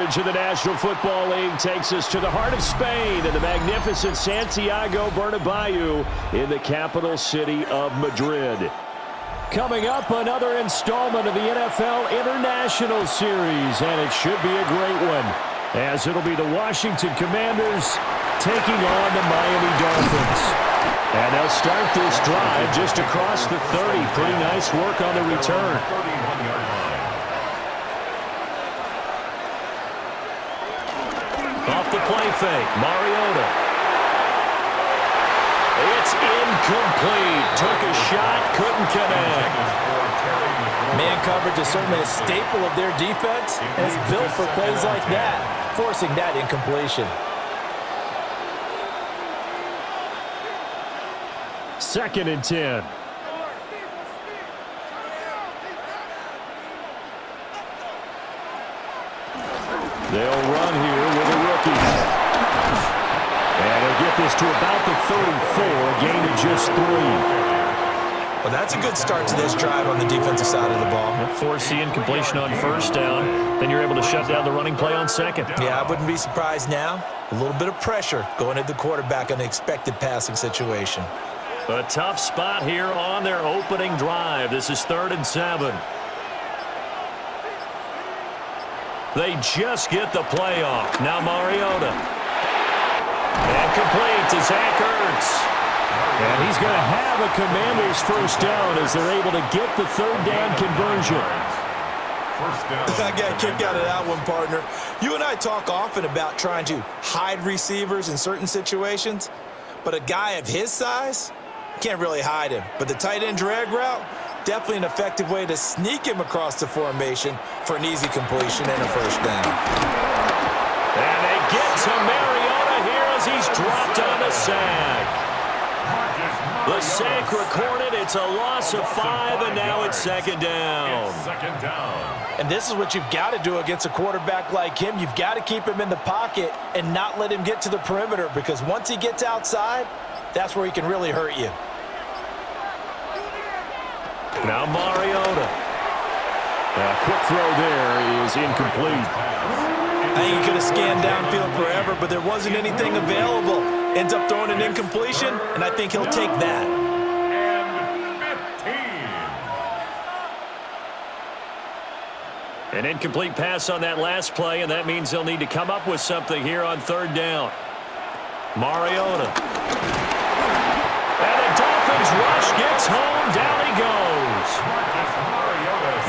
coverage of the National Football League takes us to the heart of Spain in the magnificent Santiago Bernabeu in the capital city of Madrid. Coming up, another installment of the NFL International Series, and it should be a great one, as it'll be the Washington Commanders taking on the Miami Dolphins. And they'll start this drive just across the 30. Pretty nice work on the return. Off the play fake, Mariota. It's incomplete. Took a shot, couldn't connect. Man coverage is certainly a staple of their defense, and it's built for plays like that, forcing that incompletion. Second and 10. They'll run here with a rookie. And he'll get this to about the 34, a gain of just 3. Well, that's a good start to this drive on the defensive side of the ball. Force the incompletion on first down. Then you're able to shut down the running play on second. Yeah, I wouldn't be surprised now. A little bit of pressure going at the quarterback on the expected passing situation. A tough spot here on their opening drive. This is 3rd and 7. They just get the play off. Now Mariota. And complete to Zach Ertz. And he's going to have a Commanders first down as they're able to get the 3rd down conversion. I got a kick out of that one, partner. You and I talk often about trying to hide receivers in certain situations, but a guy of his size can't really hide him. But the tight end drag route, definitely an effective way to sneak him across the formation for an easy completion and a first down. And they get to Mariota here as he's dropped on the sack. The sack recorded. It's a loss of 5, and now it's 2nd down. And this is what you've got to do against a quarterback like him. You've got to keep him in the pocket and not let him get to the perimeter, because once he gets outside, that's where he can really hurt you. Now Mariota. A quick throw there is incomplete. I think he could have scanned downfield forever, but there wasn't anything available. Ends up throwing an incompletion, and I think he'll take that. An incomplete pass on that last play, and that means they'll need to come up with something here on 3rd down. Mariota. And the Dolphins rush gets home. Down he goes.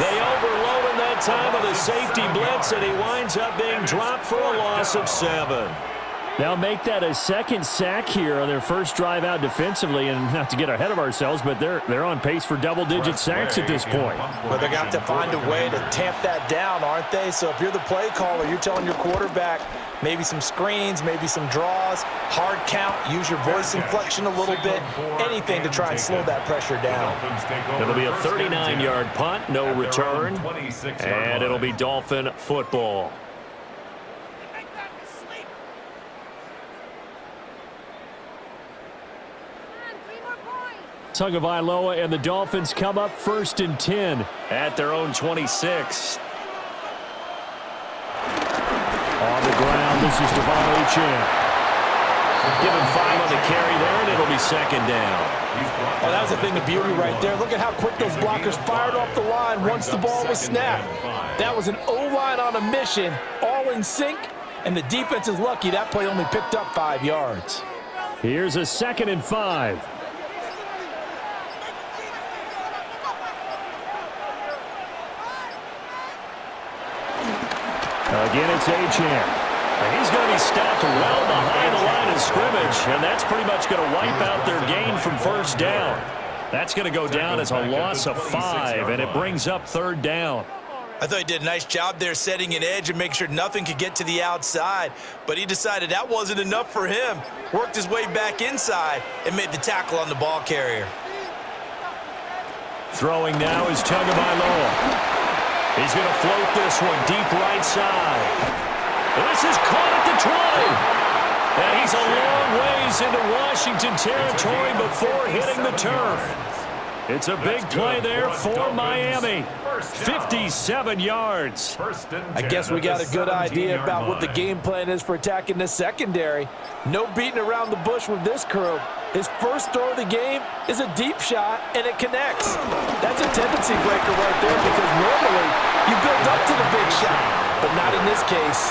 They overload him that time with a safety blitz, and he winds up being dropped for a loss of 7. They'll make that a 2nd sack here on their first drive out defensively, and not to get ahead of ourselves, but they're on pace for double-digit sacks at this point. Well, they're going to have to find a way to tamp that down, aren't they? So if you're the play caller, you're telling your quarterback maybe some screens, maybe some draws, hard count, use your voice inflection a little bit, anything to try and slow that pressure down. It'll be a 39-yard punt, no return, and it'll be Dolphin football. Tagovailoa and the Dolphins come up 1st and 10 at their own 26. On the ground, this is Devon Achane. Give him 5 on the carry there, and it'll be 2nd down. Oh, that was a thing of beauty right there. Look at how quick those blockers fired off the line once the ball was snapped. That was an O-line on a mission, all in sync, and the defense is lucky that play only picked up 5 yards. Here's a 2nd and 5. Again, it's Achane. He's going to be stopped well behind the line of scrimmage, and that's pretty much going to wipe out their gain from first down. That's going to go down as a loss of 5, and it brings up 3rd down. I thought he did a nice job there setting an edge and making sure nothing could get to the outside, but he decided that wasn't enough for him. Worked his way back inside and made the tackle on the ball carrier. Throwing now is Tagovailoa. He's going to float this one deep right side. This is caught at the 20. And he's a long ways into Washington territory before hitting the turf. It's a big play there for Miami. 57 yards. I guess we got a good idea about what the game plan is for attacking this secondary. No beating around the bush with this crew. His first throw of the game is a deep shot, and it connects. That's a tendency breaker right there because normally you build up to the big shot, but not in this case.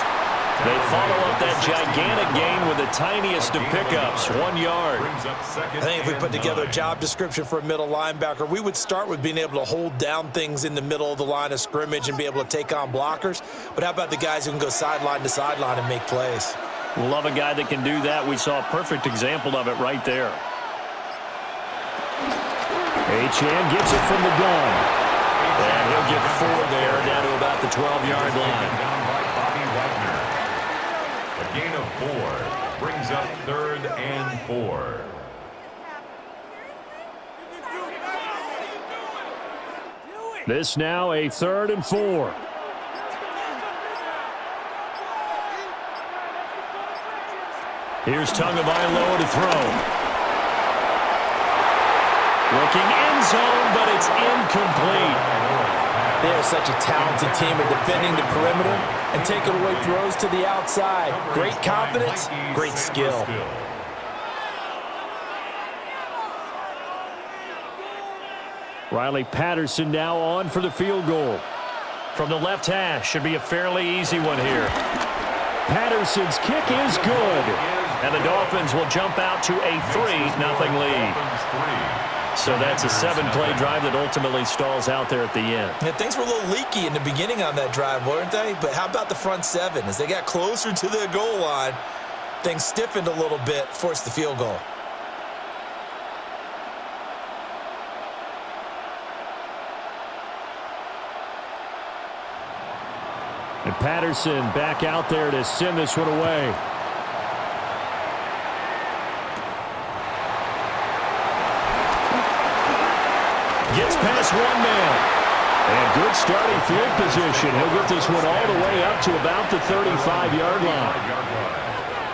They follow up that gigantic gain with the tiniest of pickups, 1 yard. I think if we put together a job description for a middle linebacker, we would start with being able to hold down things in the middle of the line of scrimmage and be able to take on blockers. But how about the guys who can go sideline to sideline and make plays? Love a guy that can do that. We saw a perfect example of it right there. Achane gets it from the gun. And he'll get 4 there, down to about the 12-yard line. Gain of 4 brings up 3rd and 4. This now a 3rd and 4. Here's Tagovailoa to throw. Looking end zone, but it's incomplete. They are such a talented team at defending the perimeter and taking away throws to the outside. Great confidence, great skill. Riley Patterson now on for the field goal. From the left hash, should be a fairly easy one here. Patterson's kick is good. And the Dolphins will jump out to a 3-0 lead. So that's a 7-play drive that ultimately stalls out there at the end. Yeah, things were a little leaky in the beginning on that drive, weren't they? But how about the front 7? As they got closer to the goal line, things stiffened a little bit, forced the field goal. And Patterson back out there to send this one away. Gets past one man. And good starting field position. He'll get this one all the way up to about the 35-yard line.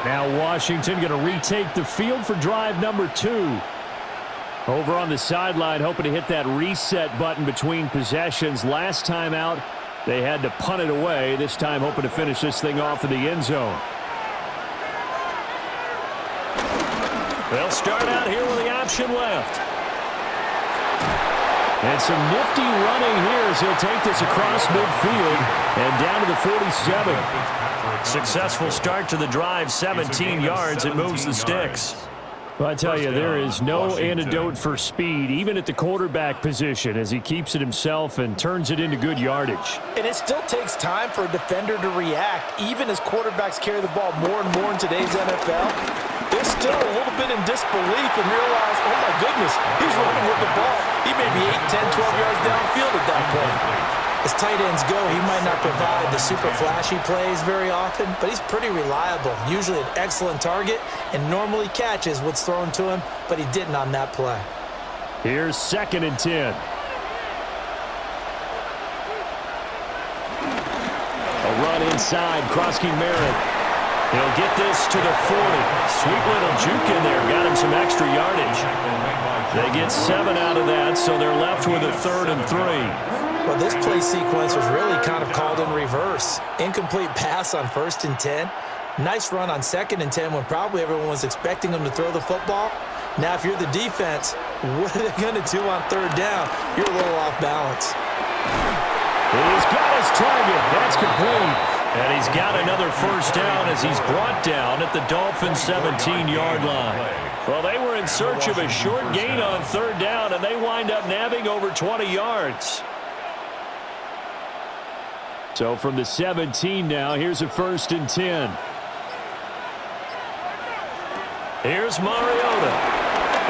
Now Washington going to retake the field for drive number 2. Over on the sideline, hoping to hit that reset button between possessions. Last time out, they had to punt it away. This time hoping to finish this thing off in the end zone. They'll start out here with the option left. And some nifty running here as he'll take this across midfield and down to the 47. Successful start to the drive, 17 yards. It moves the sticks. Well, I tell you, there is no antidote for speed, even at the quarterback position, as he keeps it himself and turns it into good yardage. And it still takes time for a defender to react, even as quarterbacks carry the ball more and more in today's NFL. They're still a little bit in disbelief and realize, oh my goodness, he's running with the ball. He may be 8, 10, 12 yards downfield at that point. As tight ends go, he might not provide the super flashy plays very often, but he's pretty reliable, usually an excellent target, and normally catches what's thrown to him, but he didn't on that play. Here's 2nd and 10. A run inside, Krosky Merritt. He'll get this to the 40. Sweet little juke in there, got him some extra yardage. They get 7 out of that, so they're left with a 3rd and 3. Well, this play sequence was really kind of called in reverse. Incomplete pass on 1st and 10. Nice run on 2nd and 10 when probably everyone was expecting him to throw the football. Now, if you're the defense, what are they going to do on 3rd down? You're a little off balance. He's got his target. That's complete. And he's got another 1st down as he's brought down at the Dolphins' 17-yard line. Well, they were in search of a short gain on 3rd down, and they wind up nabbing over 20 yards. So from the 17 now, here's a 1st and 10. Here's Mariota.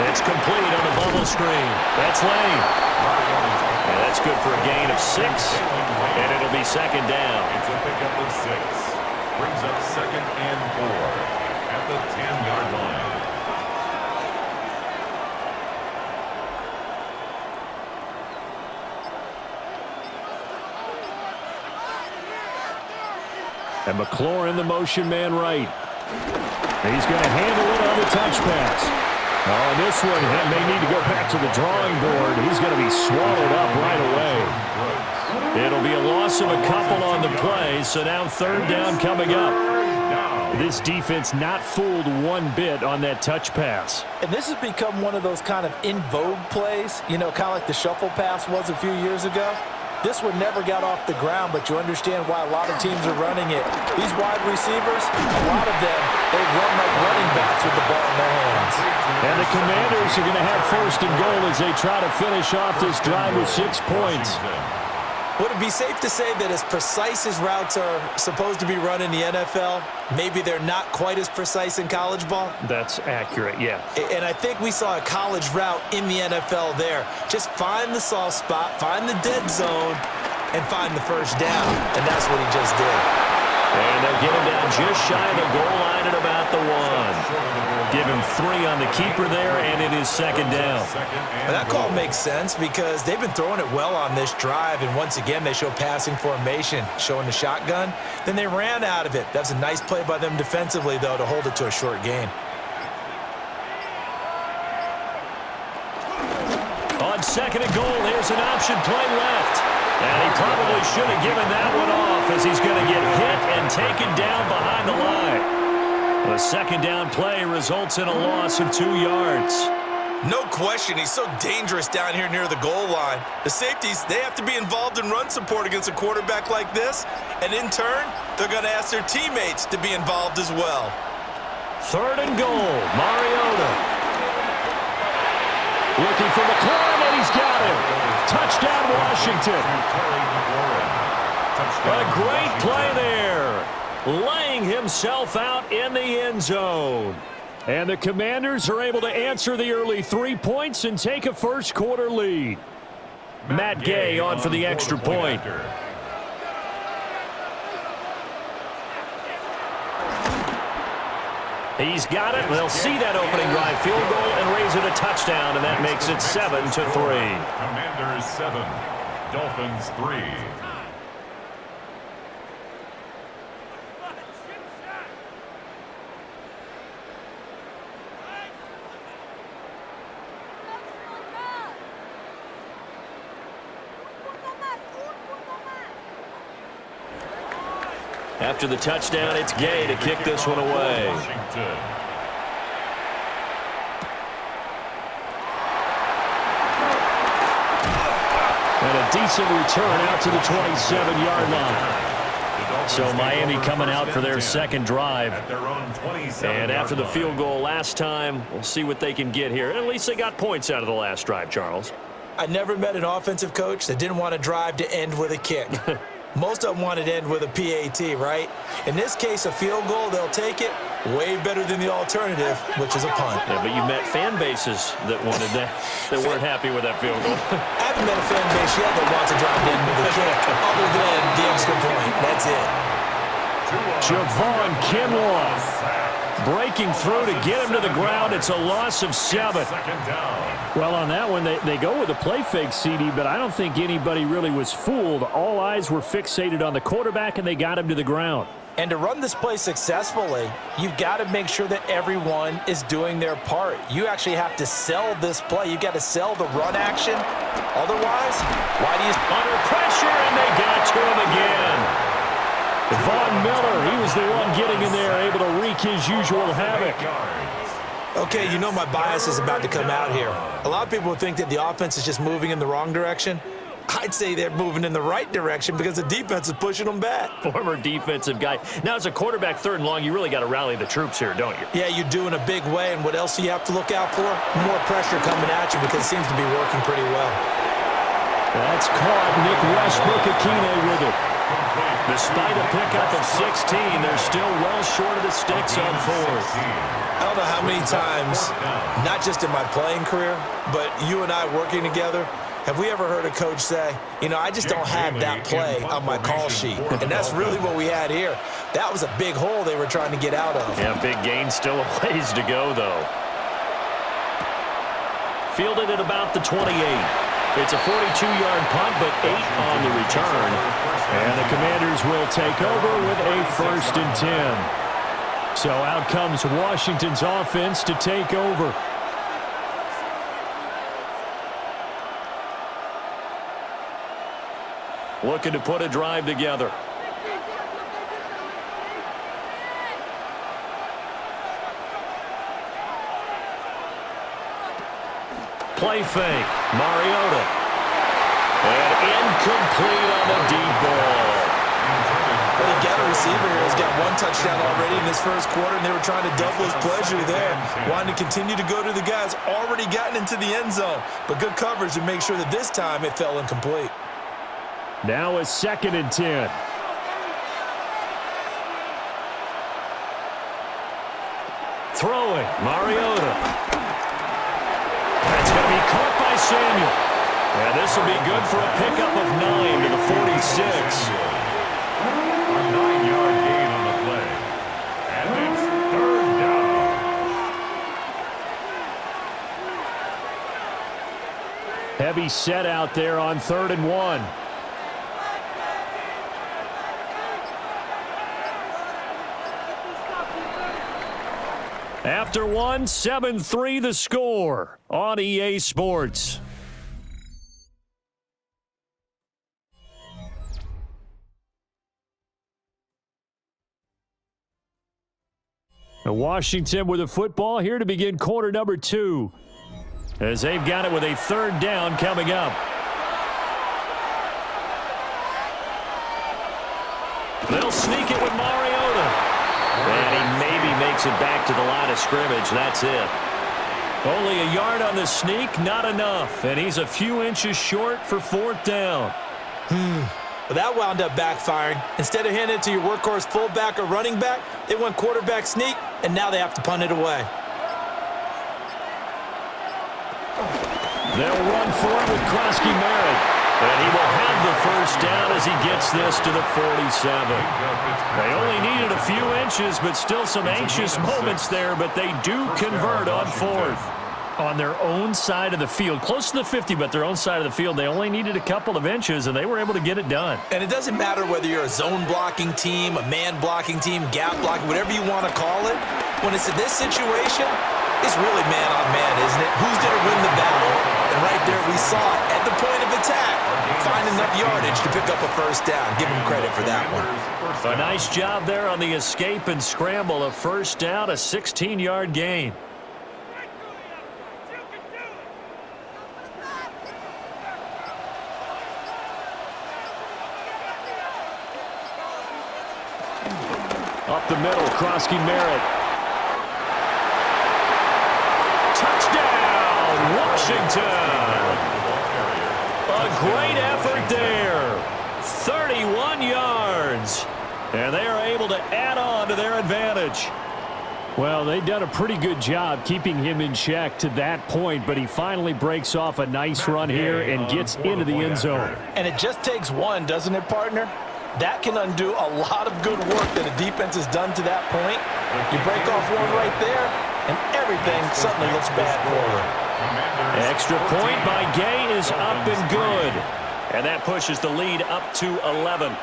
It's complete on the bubble screen. That's Lane. And that's good for a gain of 6, and it'll be 2nd down. It's a pickup of 6. Brings up 2nd and 4 at the 10-yard line. And McLaurin, the motion man right. He's going to handle it on the touch pass. Oh, and this one may need to go back to the drawing board. He's going to be swallowed up right away. It'll be a loss of a couple on the play, so now third down coming up. This defense not fooled one bit on that touch pass. And this has become one of those kind of in vogue plays, you know, kind of like the shuffle pass was a few years ago. This one never got off the ground, but you understand why a lot of teams are running it. These wide receivers, a lot of them, they run like running backs with the ball in their hands. And the Commanders are going to have first and goal as they try to finish off this drive with 6 points. Would it be safe to say that as precise as routes are supposed to be run in the NFL, maybe they're not quite as precise in college ball? That's accurate, yeah. And I think we saw a college route in the NFL there. Just find the soft spot, find the dead zone, and find the first down. And that's what he just did. And they'll get him down just shy of the goal line at about the 1. Give him 3 on the keeper there, and it is second down. But that call makes sense because they've been throwing it well on this drive, and once again they show passing formation, showing the shotgun. Then they ran out of it. That's a nice play by them defensively, though, to hold it to a short gain. On second and goal, there's an option play left. And he probably should have given that one off as he's going to get hit and taken down behind the line. The second down play results in a loss of 2 yards. No question, he's so dangerous down here near the goal line. The safeties, they have to be involved in run support against a quarterback like this. And in turn, they're going to ask their teammates to be involved as well. Third and goal, Mariota. Looking for McLaurin, and he's got him. Touchdown, Washington. A great play there. Laying himself out in the end zone. And the Commanders are able to answer the early 3 points and take a first quarter lead. Matt Gay on for the extra point. He's got it. They'll see that opening drive field goal and raise it a touchdown, and that makes it 7-3. Commanders 7, Dolphins 3. After the touchdown, it's Gay to kick this one away. And a decent return out to the 27-yard line. So Miami coming out for their second drive. And after the field goal last time, we'll see what they can get here. At least they got points out of the last drive, Charles. I never met an offensive coach that didn't want a drive to end with a kick. Most of them wanted to end with a PAT, right? In this case, a field goal, they'll take it. Way better than the alternative, which is a punt. Yeah, but you met fan bases that wanted that, that weren't happy with that field goal. I haven't met a fan base yet that wants to drive in with a kick, other than the extra point. That's it. Javon Kinlaw breaking through to get him to the ground. It's a loss of 7. Well, on that one, they go with a play fake, CD, but I don't think anybody really was fooled. All eyes were fixated on the quarterback, and they got him to the ground. And to run this play successfully, you've got to make sure that everyone is doing their part. You actually have to sell this play. You've got to sell the run action. Otherwise, why do you... Under pressure, and they got to him again. Von Miller, he was the one getting in there, able to wreak his usual havoc. Okay, you know my bias is about to come out here. A lot of people think that the offense is just moving in the wrong direction. I'd say they're moving in the right direction because the defense is pushing them back. Former defensive guy. Now, as a quarterback, third and long, you really got to rally the troops here, don't you? Yeah, you do in a big way. And what else do you have to look out for? More pressure coming at you because it seems to be working pretty well. That's caught. Nick Westbrook-Akine with it. Despite a pickup of 16, they're still well short of the sticks on fourth. I don't know how many times, not just in my playing career, but you and I working together, have we ever heard a coach say, you know, I just don't have that play on my call sheet. And that's really what we had here. That was a big hole they were trying to get out of. Yeah, big gain, still a ways to go, though. Fielded at about the 28. It's a 42-yard punt, but 8 on the return. And the Commanders will take over with a 1st and 10. So out comes Washington's offense to take over. Looking to put a drive together. Play fake. Mariota. And incomplete on the deep ball. Well, you've got a receiver here who's got one touchdown already in this first quarter, and they were trying to double his pleasure there, wanting to continue to go to the guys already gotten into the end zone. But good coverage to make sure that this time it fell incomplete. Now a 2nd and 10. Throwing. Mariota. That's going to be caught by Samuel. And this will be good for a pickup of 9 to the 46. A 9-yard gain on the play. And it's 3rd down. Heavy set out there on 3rd and 1. After 1, 7-3 the score on EA Sports. Washington with a football here to begin quarter number 2. As they've got it with a 3rd down coming up. They'll sneak it with Mariota. And he maybe makes it back to the line of scrimmage. That's it. Only a yard on the sneak, not enough. And he's a few inches short for 4th down. But that wound up backfiring. Instead of handing it to your workhorse fullback or running back, they went quarterback sneak, and now they have to punt it away. They'll run for it with Krosky Merritt. And he will have the 1st down as he gets this to the 47. They only needed a few inches, but still some anxious moments there, but they do convert on 4th. On their own side of the field, close to the 50, but their own side of the field, they only needed a couple of inches, and they were able to get it done. And it doesn't matter whether you're a zone blocking team, a man blocking team, gap blocking, whatever you want to call it. When it's in this situation, it's really man on man, isn't it? Who's going to win the battle? And right there we saw it at the point of attack. Find enough yardage to pick up a 1st down. Give him credit for that one. A nice job there on the escape and scramble. A 1st down, a 16-yard gain. Up the middle, Krosky Merritt. Touchdown, Washington. A great effort there. 31 yards. And they are able to add on to their advantage. Well, they've done a pretty good job keeping him in check to that point, but he finally breaks off a nice run here and gets into the end zone. And it just takes one, doesn't it, partner? That can undo a lot of good work that a defense has done to that point. You break off one right there, and everything suddenly looks bad for you. Extra point by Gay is up and good. And that pushes the lead up to 11.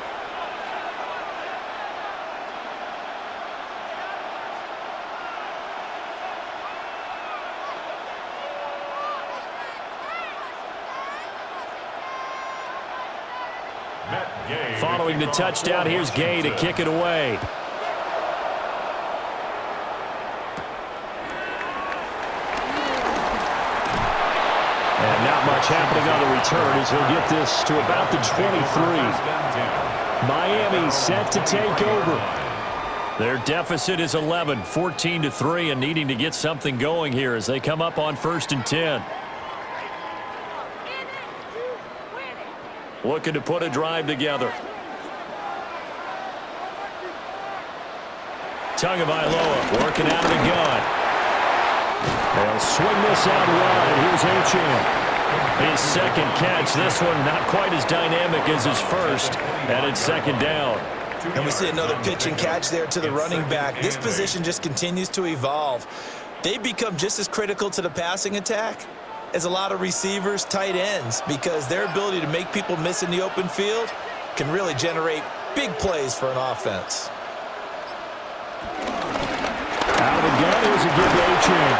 Following the touchdown, here's Gay to kick it away. And not much happening on the return as he'll get this to about the 23. Miami set to take over. Their deficit is 11, 14-3, and needing to get something going here as they come up on 1st and 10. Looking to put a drive together. Tagovailoa working out of the gun. They'll swing this out wide. Here's Achane. His 2nd catch. This one not quite as dynamic as his first. And it's 2nd down. And we see another pitch and catch there to the running back. This position just continues to evolve. They become just as critical to the passing attack as a lot of receivers, tight ends, because their ability to make people miss in the open field can really generate big plays for an offense. Out of the gun, here's a give to Achane.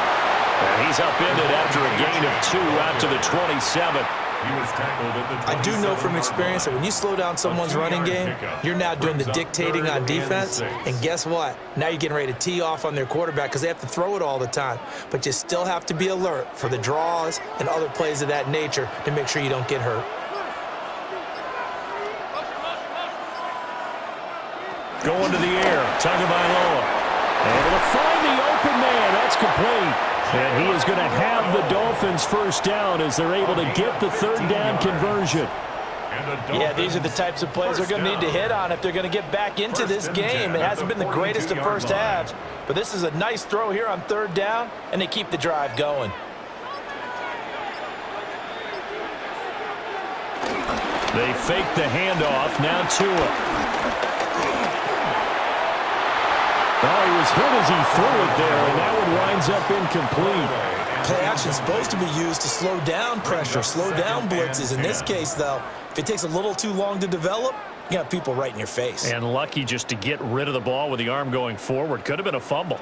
And he's upended after a gain of 2 out to the 27. He was tackled at the I do know from experience that when you slow down someone's running game, you're now doing the dictating on defense. And guess what? Now you're getting ready to tee off on their quarterback because they have to throw it all the time. But you still have to be alert for the draws and other plays of that nature to make sure you don't get hurt. Going to the air, Tagovailoa. Able to find the open man. That's complete. And he is going to have the Dolphins first down as they're able to get the third down conversion. Yeah, these are the types of plays they're going to need to hit on if they're going to get back into this game. It hasn't been the greatest of first halves, but this is a nice throw here on third down, and they keep the drive going. They fake the handoff. Now Tua. Oh, he was hit as he threw it there, and that one winds up incomplete. Play action is supposed to be used to slow down pressure, slow down blitzes. In this case, though, if it takes a little too long to develop, you got people right in your face. And lucky just to get rid of the ball with the arm going forward. Could have been a fumble.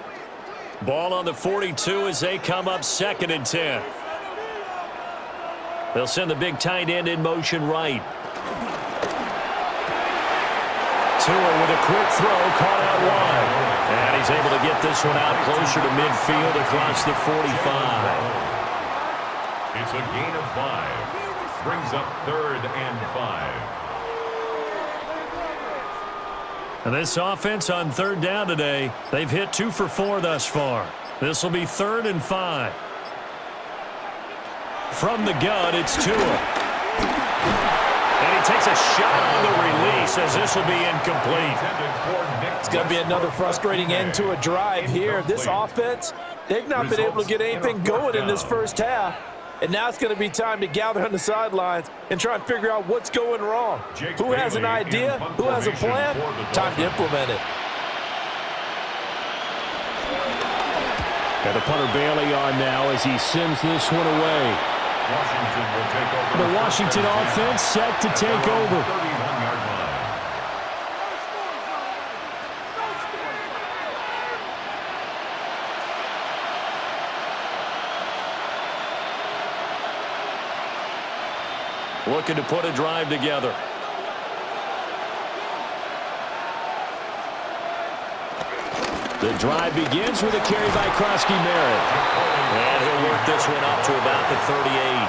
Ball on the 42 as they come up 2nd and 10. They'll send the big tight end in motion right. Tua with a quick throw, caught out wide. And he's able to get this one out closer to midfield across the 45. It's a gain of 5. Brings up 3rd and 5. And this offense on third down today, they've hit 2 for 4 thus far. This will be 3rd and 5. From the gun, it's Tua. And he takes a shot on the release as this will be incomplete. It's going to be another frustrating end to a drive here. This offense, they've not been able to get anything going in this first half. And now it's going to be time to gather on the sidelines and try and figure out what's going wrong. Who has an idea? Who has a plan? Time to implement it. Got the punter Bailey on now as he sends this one away. The Washington offense set to take over. 31-yard line. Looking to put a drive together. The drive begins with a carry by Krosky-Merritt. And he'll work this one up to about the 38.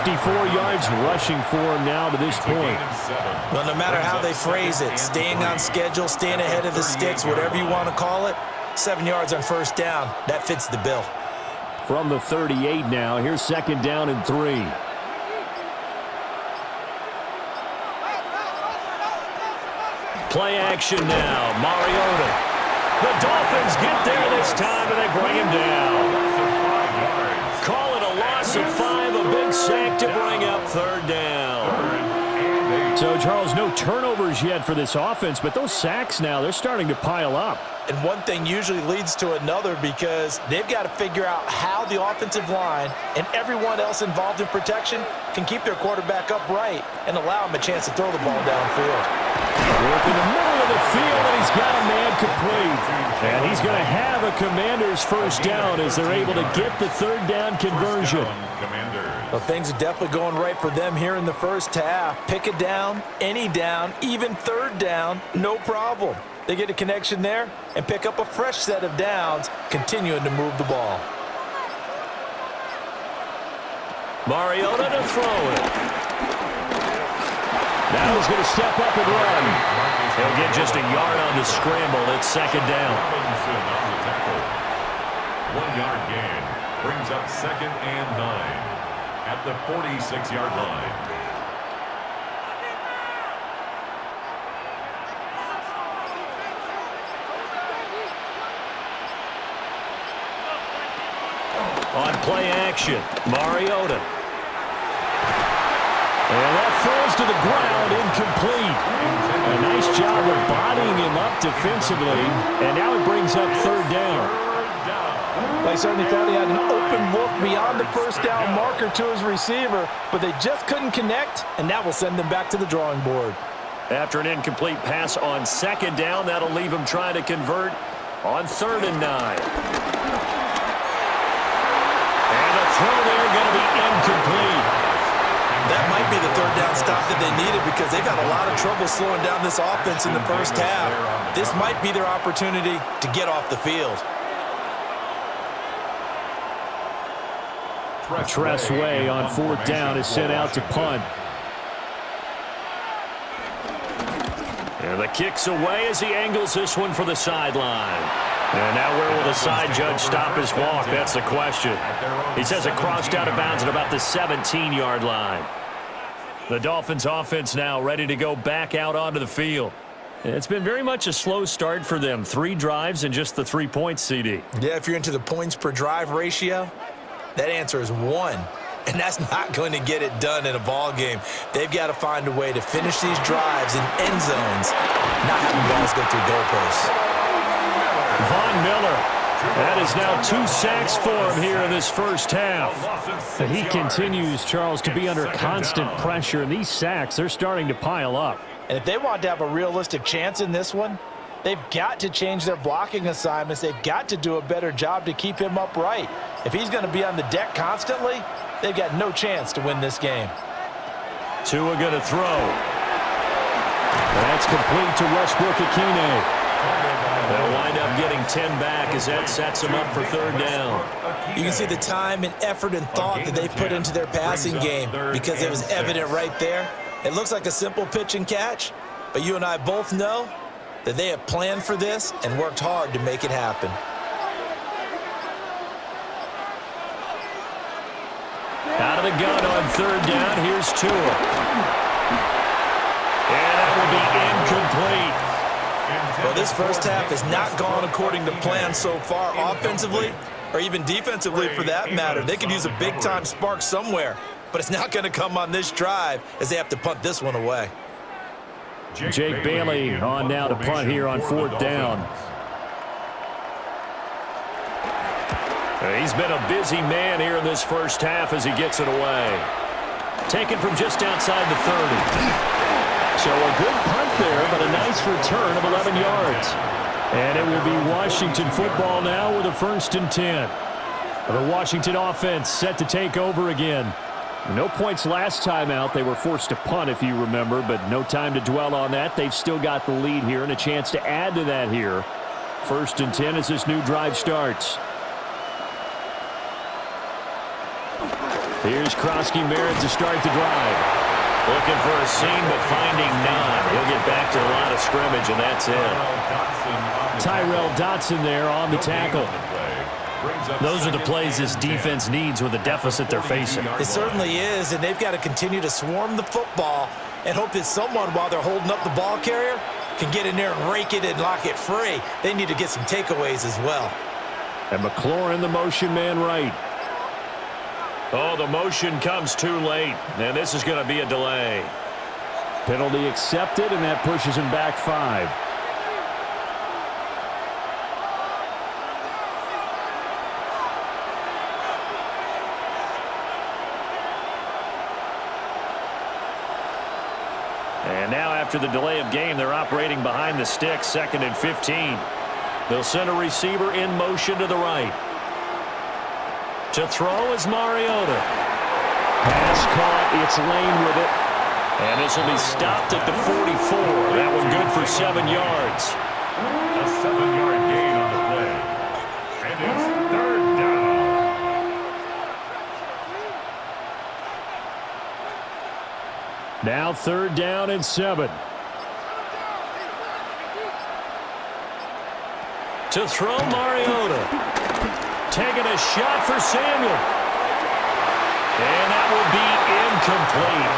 54 yards rushing for him now to this point. Well, no matter how they phrase it, staying on schedule, staying ahead of the sticks, whatever you want to call it, 7 yards on first down, that fits the bill. From the 38 now, here's 2nd down and 3. Play action now, Mariota. The Dolphins get there this time, and they bring him down. Call it a loss of 5, a big sack to bring up 3rd down. So, Charles, no turnovers yet for this offense, but those sacks now, they're starting to pile up. And one thing usually leads to another because they've got to figure out how the offensive line and everyone else involved in protection can keep their quarterback upright and allow him a chance to throw the ball downfield. Work in the middle of the field, and he's got a man complete. And he's going to have a Commander's first down as they're able to get the 3rd down conversion. Well, things are definitely going right for them here in the first half. Pick a down, any down, even 3rd down, no problem. They get a connection there and pick up a fresh set of downs, continuing to move the ball. Mariota to throw it. Now he's going to step up and run. He'll get just a yard on the scramble. It's 2nd down. 1 yard gain. Brings up 2nd and 9 at the 46-yard line. On play action, Mariota. And that falls to the ground, incomplete. A nice job of bodying him up defensively, and now it brings up 3rd down. They certainly thought he had an open look beyond the first down marker to his receiver, but they just couldn't connect, and that will send them back to the drawing board. After an incomplete pass on 2nd down, that'll leave him trying to convert on 3rd and 9. And the throw there going to be incomplete. That might be the third down stop that they needed because they've had a lot of trouble slowing down this offense in the first half. This might be their opportunity to get off the field. Tressway on fourth down is sent out to punt. And the kick's away as he angles this one for the sideline. And now where will the side judge stop his walk? That's the question. He says it crossed out of bounds at about the 17-yard line. The Dolphins offense now ready to go back out onto the field. It's been very much a slow start for them. 3 drives and just the 3 points, CD. Yeah, if you're into the points per drive ratio, that answer is 1. And that's not going to get it done in a ball game. They've got to find a way to finish these drives in end zones, not having balls go through goalposts. Von Miller. That is now 2 sacks for him here in this first half. He continues, Charles, to be under constant pressure, and these sacks, they're starting to pile up. And if they want to have a realistic chance in this one, they've got to change their blocking assignments. They've got to do a better job to keep him upright. If he's going to be on the deck constantly, they've got no chance to win this game. Tua going to throw. That's complete to Westbrook-Ikhine. They'll wind up getting 10 back as that sets them up for third down. You can see the time and effort and thought that they put into their passing game because it was evident right there. It looks like a simple pitch and catch, but you and I both know that they have planned for this and worked hard to make it happen. Out of the gun on third down, here's Tua. And that will be incomplete. Well, this first half has not gone according to plan so far offensively or even defensively for that matter. They could use a big-time spark somewhere, but it's not going to come on this drive as they have to punt this one away. Jake Bailey on now to punt here on fourth down. He's been a busy man here in this first half as he gets it away. Taken from just outside the 30. So a good punt there, but a nice return of 11 yards. And it will be Washington football now with a 1st and 10. The Washington offense set to take over again. No points last time out. They were forced to punt, if you remember, but no time to dwell on that. They've still got the lead here and a chance to add to that here. 1st and 10 as this new drive starts. Here's Krosky-Merritt to start the drive. Looking for a seam, but finding none. He'll get back to the line of scrimmage, and that's it. Tyrell Dotson there on the tackle. Those are the plays this defense needs with the deficit they're facing. It certainly is, and they've got to continue to swarm the football and hope that someone, while they're holding up the ball carrier, can get in there and rake it and lock it free. They need to get some takeaways as well. And McLaurin, the motion man right. Oh, the motion comes too late, and this is going to be a delay. Penalty accepted, and that pushes him back 5. And now after the delay of game, they're operating behind the sticks, 2nd and 15. They'll send a receiver in motion to the right. To throw is Mariota. Pass caught. It's Lane with it. And this will be stopped at the 44. That one good for 7 yards. A 7-yard gain on the play. And it's third down. Now 3rd down and 7. To throw Mariota. Taking a shot for Samuel. And that will be incomplete.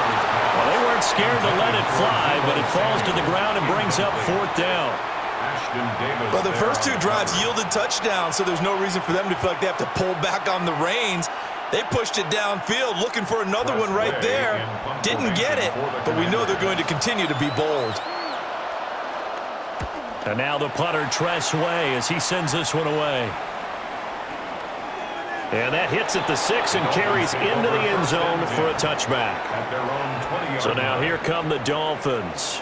Well, they weren't scared to let it fly, but it falls to the ground and brings up 4th down. Well, the first 2 drives yielded touchdowns, so there's no reason for them to feel like they have to pull back on the reins. They pushed it downfield, looking for another one right there. Didn't get it, but we know they're going to continue to be bold. And now the punter, Tressway, as he sends this one away. And that hits at the 6 and carries into the end zone for a touchback. So now here come the Dolphins.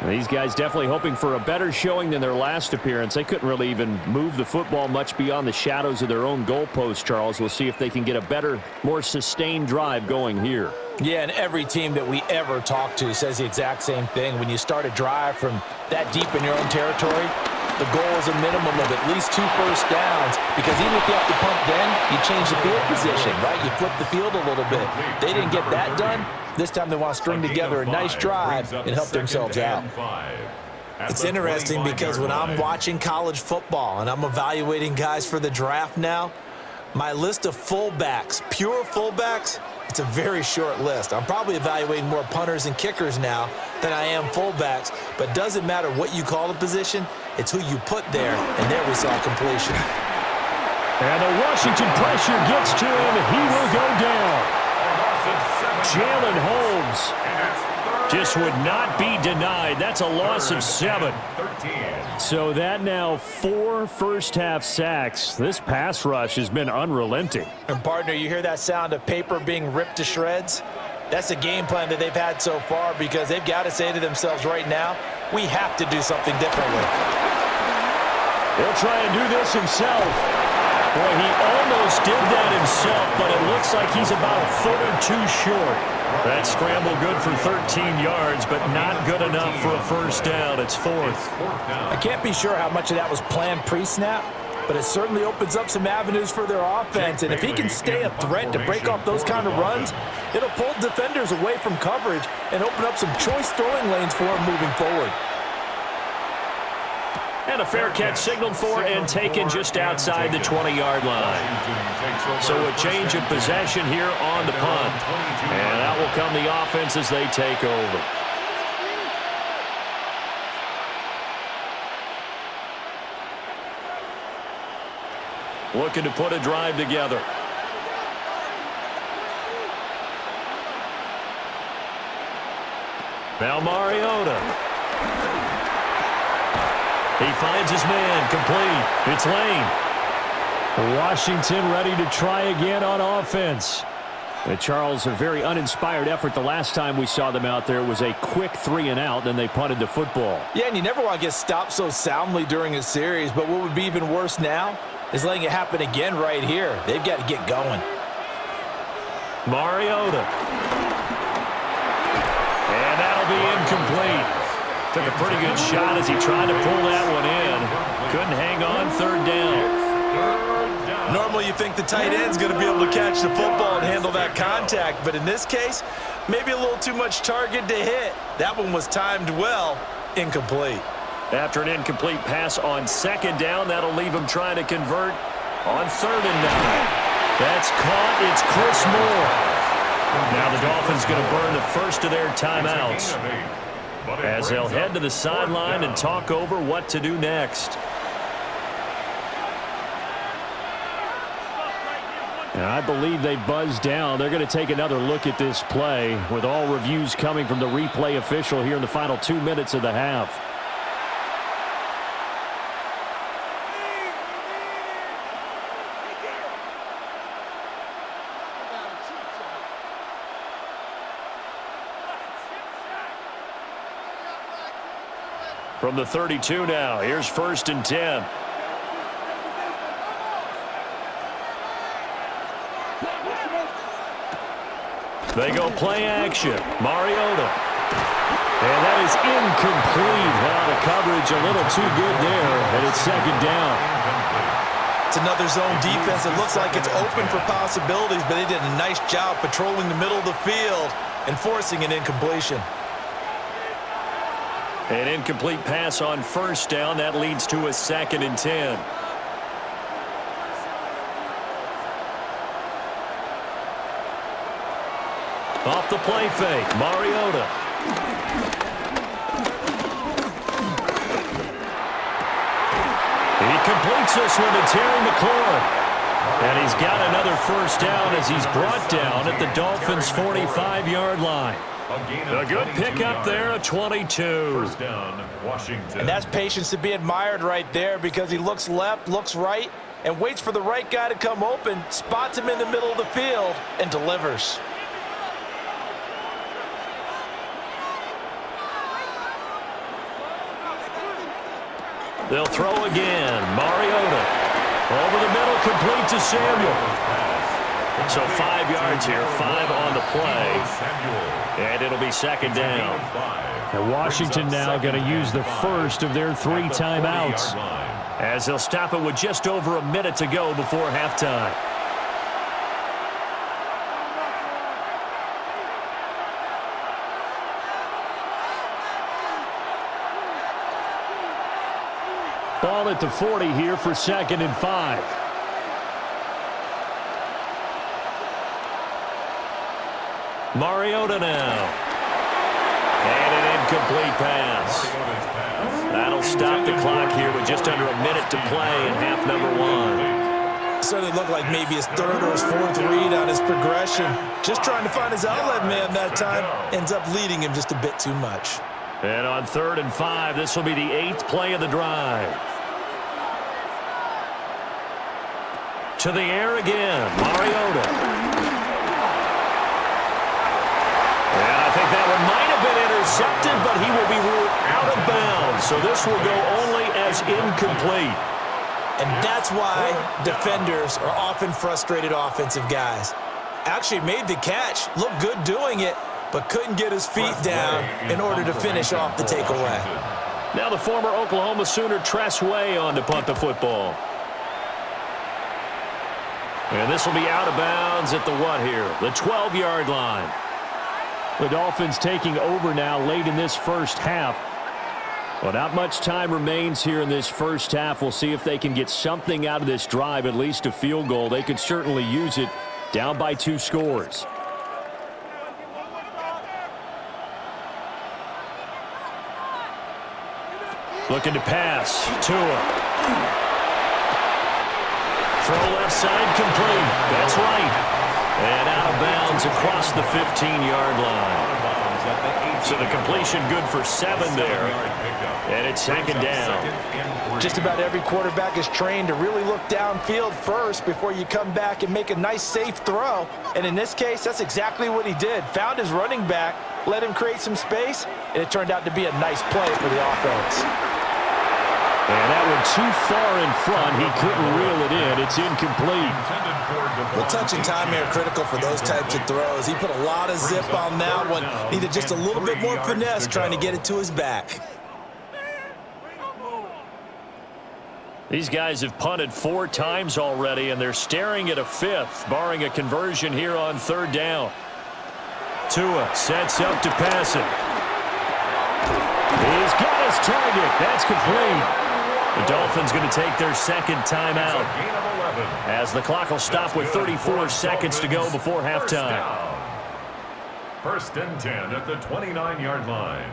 These guys definitely hoping for a better showing than their last appearance. They couldn't really even move the football much beyond the shadows of their own goalpost, Charles. We'll see if they can get a better, more sustained drive going here. Yeah, and every team that we ever talk to says the exact same thing. When you start a drive from that deep in your own territory, the goal is a minimum of at least 2 first downs, because even if you have to punt then, you change the field position, right? You flip the field a little bit. They didn't get that done. This time they want to string together a nice drive and help themselves out. It's interesting because when I'm watching college football and I'm evaluating guys for the draft now, my list of fullbacks, pure fullbacks, it's a very short list. I'm probably evaluating more punters and kickers now than I am fullbacks, but doesn't matter what you call the position, it's who you put there, and there we saw completion. And the Washington pressure gets to him. He will go down. Jalen Holmes just would not be denied. That's a loss of 7. So that now 4 first-half sacks. This pass rush has been unrelenting. And, partner, you hear that sound of paper being ripped to shreds? That's the game plan that they've had so far, because they've got to say to themselves right now, we have to do something differently. He'll try and do this himself. Boy, he almost did that himself, but it looks like he's about a foot or 2 short. That scramble good for 13 yards, but not good enough for a first down. It's 4th. I can't be sure how much of that was planned pre-snap, but it certainly opens up some avenues for their offense. And if he can stay a threat to break off those kind of runs, it'll pull defenders away from coverage and open up some choice throwing lanes for him moving forward. And a fair catch signaled for and taken just outside the 20-yard line. So a change of possession here on the punt. And that will come the offense as they take over. Looking to put a drive together. Now Mariota. He finds his man, complete. It's Lane. Washington ready to try again on offense. Charles, a very uninspired effort the last time we saw them out there. It was a quick 3-and-out, then they punted the football. Yeah, and you never want to get stopped so soundly during a series, but what would be even worse now is letting it happen again right here. They've got to get going. Mariota. And that'll be incomplete. Took a pretty good shot as he tried to pull that one in. Couldn't hang on, 3rd down. Normally you think the tight end's going to be able to catch the football and handle that contact, but in this case, maybe a little too much target to hit. That one was timed well, incomplete. After an incomplete pass on 2nd down, that'll leave him trying to convert on 3rd and 9. That's caught. It's Chris Moore. Now the Dolphins going to burn the first of their timeouts, as they'll head to the sideline and talk over what to do next. And I believe they buzzed down. They're going to take another look at this play, with all reviews coming from the replay official here in the final 2 minutes of the half. From the 32 now, here's 1st and 10. They go play action. Mariota. And that is incomplete. Well, the coverage a little too good there, and it's 2nd down. It's another zone defense. It looks like it's open for possibilities, but they did a nice job patrolling the middle of the field and forcing an incompletion. An incomplete pass on 1st down. That leads to a 2nd and 10. Off the play fake, Mariota. He completes this one to Terry McLaurin. And he's got another 1st down as he's brought down at the Dolphins' 45-yard line. A good pickup there, a 22. 1st down, Washington. And that's patience to be admired right there, because he looks left, looks right, and waits for the right guy to come open, spots him in the middle of the field, and delivers. They'll throw again. Mariota. Over the middle, complete to Samuel. So 5 yards here, 5 on the play. And it'll be second down. And Washington now going to use the first of their 3 timeouts, as they'll stop it with just over a minute to go before halftime. Ball at the 40 here for 2nd and 5. Mariota now. And an incomplete pass. That'll stop the clock here with just under a minute to play in half number 1. Certainly looked like maybe his 3rd or his 4th read on his progression. Just trying to find his outlet man that time. Ends up leading him just a bit too much. And on 3rd and 5, this will be the 8th play of the drive. To the air again, Mariota. And I think that one might have been intercepted, but he will be ruled out of bounds. So this will go only as incomplete. And that's why defenders are often frustrated offensive guys. Actually made the catch, looked good doing it, but couldn't get his feet down in order to finish off the takeaway. Now the former Oklahoma Sooner Tress Way on to punt the football. And this will be out of bounds at the what here? The 12-yard line. The Dolphins taking over now late in this first half. Well, not much time remains here in this first half. We'll see if they can get something out of this drive, at least a field goal. They could certainly use it, down by 2 scores. Looking to pass. Tua. Throw left side complete. That's right. And out of bounds across the 15-yard line. So the completion good for 7 there. And it's 2nd down. Just about every quarterback is trained to really look downfield first before you come back and make a nice, safe throw. And in this case, that's exactly what he did. Found his running back, let him create some space, and it turned out to be a nice play for the offense. And that one too far in front. He couldn't reel it in. It's incomplete. Well, touch and time here critical for those types of throws. He put a lot of zip on that one. Needed just a little bit more finesse trying to get it to his back. These guys have punted 4 times already, and they're staring at a 5th, barring a conversion here on 3rd down. Tua sets up to pass it. He's got his target. That's complete. The Dolphins going to take their 2nd timeout, as the clock will stop with 34 seconds to go before halftime. 1st and 10 at the 29-yard line.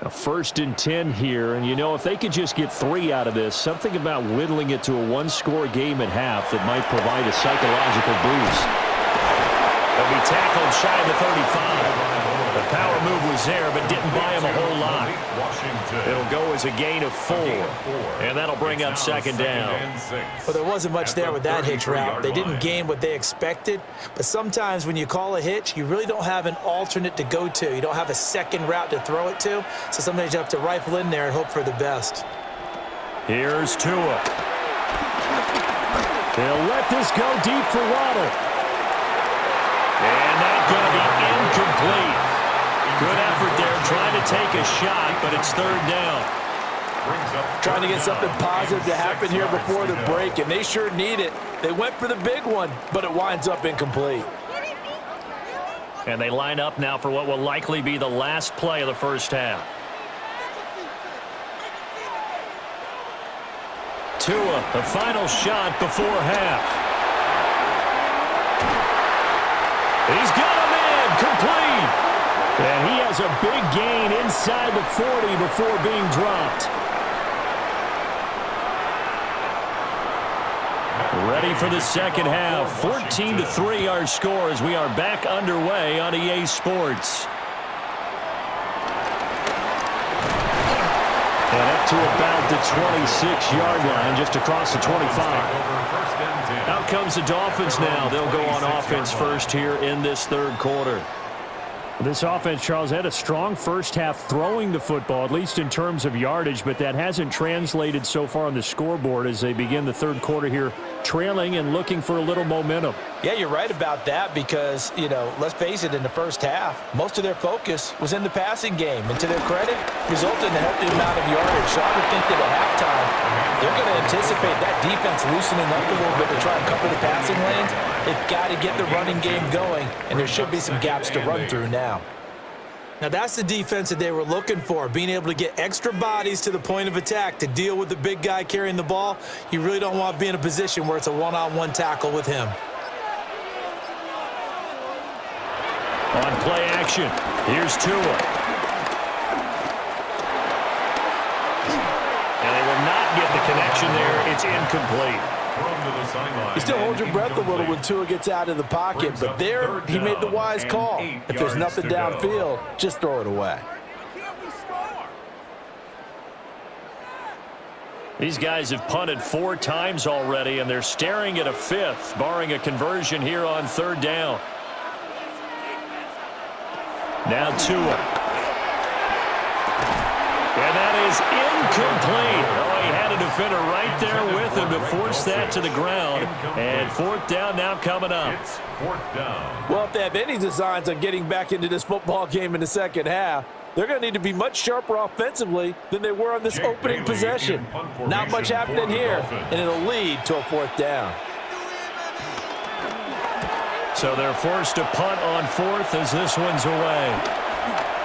A 1st and 10 here, and you know, if they could just get 3 out of this, something about whittling it to a 1-score game at half that might provide a psychological boost. He'll be tackled shy of the 35. The power move was there, but didn't buy him a whole lot. It'll go as a gain of 4, and that'll bring up 2nd down. Well, there wasn't much there with that hitch route. They didn't gain what they expected, but sometimes when you call a hitch, you really don't have an alternate to go to. You don't have a 2nd route to throw it to, so sometimes you have to rifle in there and hope for the best. Here's Tua. They'll let this go deep for Waddle. And that's going to be incomplete. Good effort there, trying to take a shot, but it's 3rd down. Trying to get something positive to happen here before the break, and they sure need it. They went for the big one, but it winds up incomplete. And they line up now for what will likely be the last play of the first half. Tua, the final shot before half. He's got him in, complete. And he has a big gain inside the 40 before being dropped. Ready for the 2nd half. 14-3 our score as we are back underway on EA Sports. And up to about the 26-yard line, just across the 25. Out comes the Dolphins now. They'll go on offense first here in this 3rd quarter. This offense, Charles, had a strong first half throwing the football, at least in terms of yardage, but that hasn't translated so far on the scoreboard as they begin the third quarter here trailing and looking for a little momentum. Yeah, you're right about that because, let's face it, in the first half, most of their focus was in the passing game. And to their credit, resulted in a healthy amount of yardage. So I would think that at halftime, they're going to anticipate that defense loosening up a little bit to try and cover the passing lanes. They've got to get the running game going, and there should be some gaps to run through now. Now, that's the defense that they were looking for, being able to get extra bodies to the point of attack to deal with the big guy carrying the ball. You really don't want to be in a position where it's a one-on-one tackle with him. On play action, here's Tua. And they will not get the connection there. It's incomplete. You still hold your breath a little when Tua gets out of the pocket, but there he made the wise call. If there's nothing downfield, just throw it away. These guys have punted 4 times already, and they're staring at a 5th, barring a conversion here on 3rd down. Now Tua. And that is incomplete. Oh, he had a defender right there with him to force that to the ground. And 4th down now coming up. It's 4th down. Well, if they have any designs on getting back into this football game in the second half, they're going to need to be much sharper offensively than they were on this opening possession. Not much happening here, and it'll lead to a 4th down. So they're forced to punt on 4th as this one's away.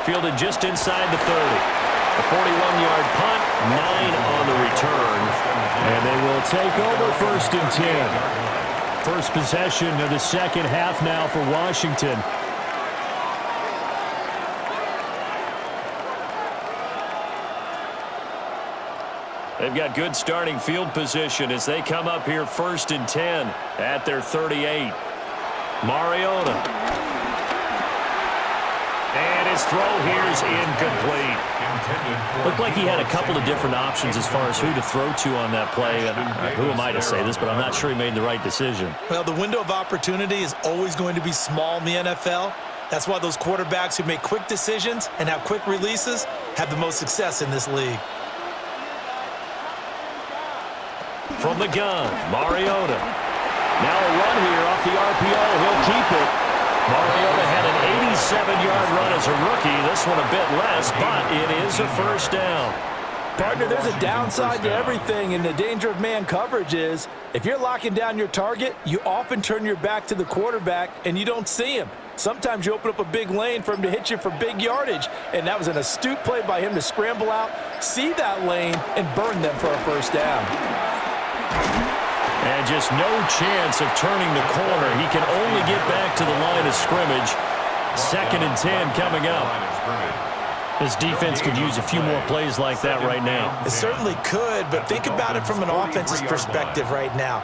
Fielded just inside the 30. A 41-yard punt, 9 on the return. And they will take over 1st and 10. First possession of the second half now for Washington. They've got good starting field position as they come up here 1st and 10 at their 38. Mariota. And his throw here is incomplete. Looked like he had a couple of different options as far as who to throw to on that play. Who am I to say this, but I'm not sure he made the right decision. Well, the window of opportunity is always going to be small in the NFL. That's why those quarterbacks who make quick decisions and have quick releases have the most success in this league. From the gun, Mariota. Now a run here off the RPO. He'll keep it. Mariota had an 87-yard run as a rookie. This one a bit less, but it is a 1st down. Partner, there's a downside to everything, and the danger of man coverage is if you're locking down your target, you often turn your back to the quarterback, and you don't see him. Sometimes you open up a big lane for him to hit you for big yardage, and that was an astute play by him to scramble out, see that lane, and burn them for a 1st down. And just no chance of turning the corner. He can only get back to the line of scrimmage. 2nd and 10 coming up. This defense could use a few more plays like that right now. It certainly could, but think about it from an offense's perspective right now.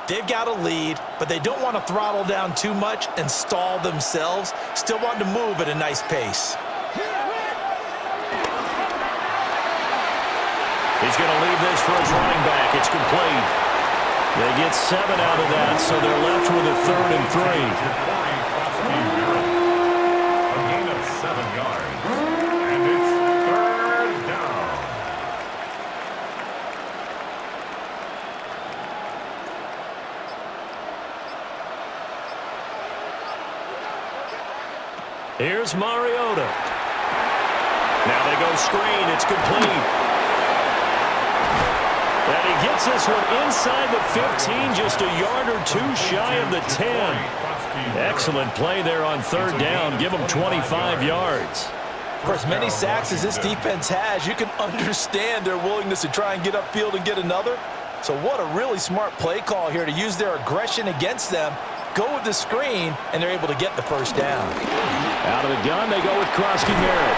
They've got a lead, but they don't want to throttle down too much and stall themselves. Still want to move at a nice pace. He's going to leave this for his running back. It's complete. They get 7 out of that, so they're left with a 3rd and 3. A gain of 7 yards. And it's 3rd down. Here's Mariota. Now they go screen. It's complete. And he gets this one inside the 15, just a yard or 2 shy of the 10. Excellent play there on 3rd down. Give him 25 yards. For as many sacks as this defense has, you can understand their willingness to try and get upfield and get another. So what a really smart play call here to use their aggression against them, go with the screen, and they're able to get the 1st down. Out of the gun, they go with Krosky Merritt.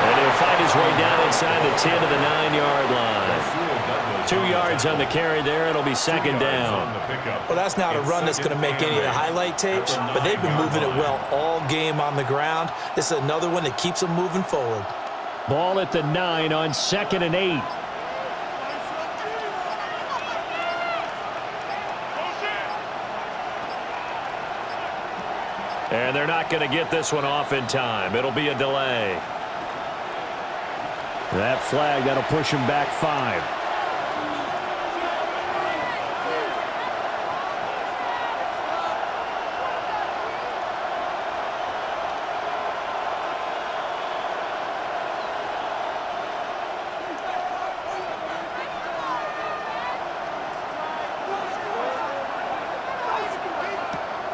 And he'll find his way down inside the 10 to the 9-yard line. 2 yards on the carry there. It'll be 2nd down. Well, that's not a run that's going to make any of the highlight tapes, but they've been moving it well all game on the ground. This is another one that keeps them moving forward. Ball at the 9 on 2nd and 8. And they're not going to get this one off in time. It'll be a delay. That flag, that'll push him back 5.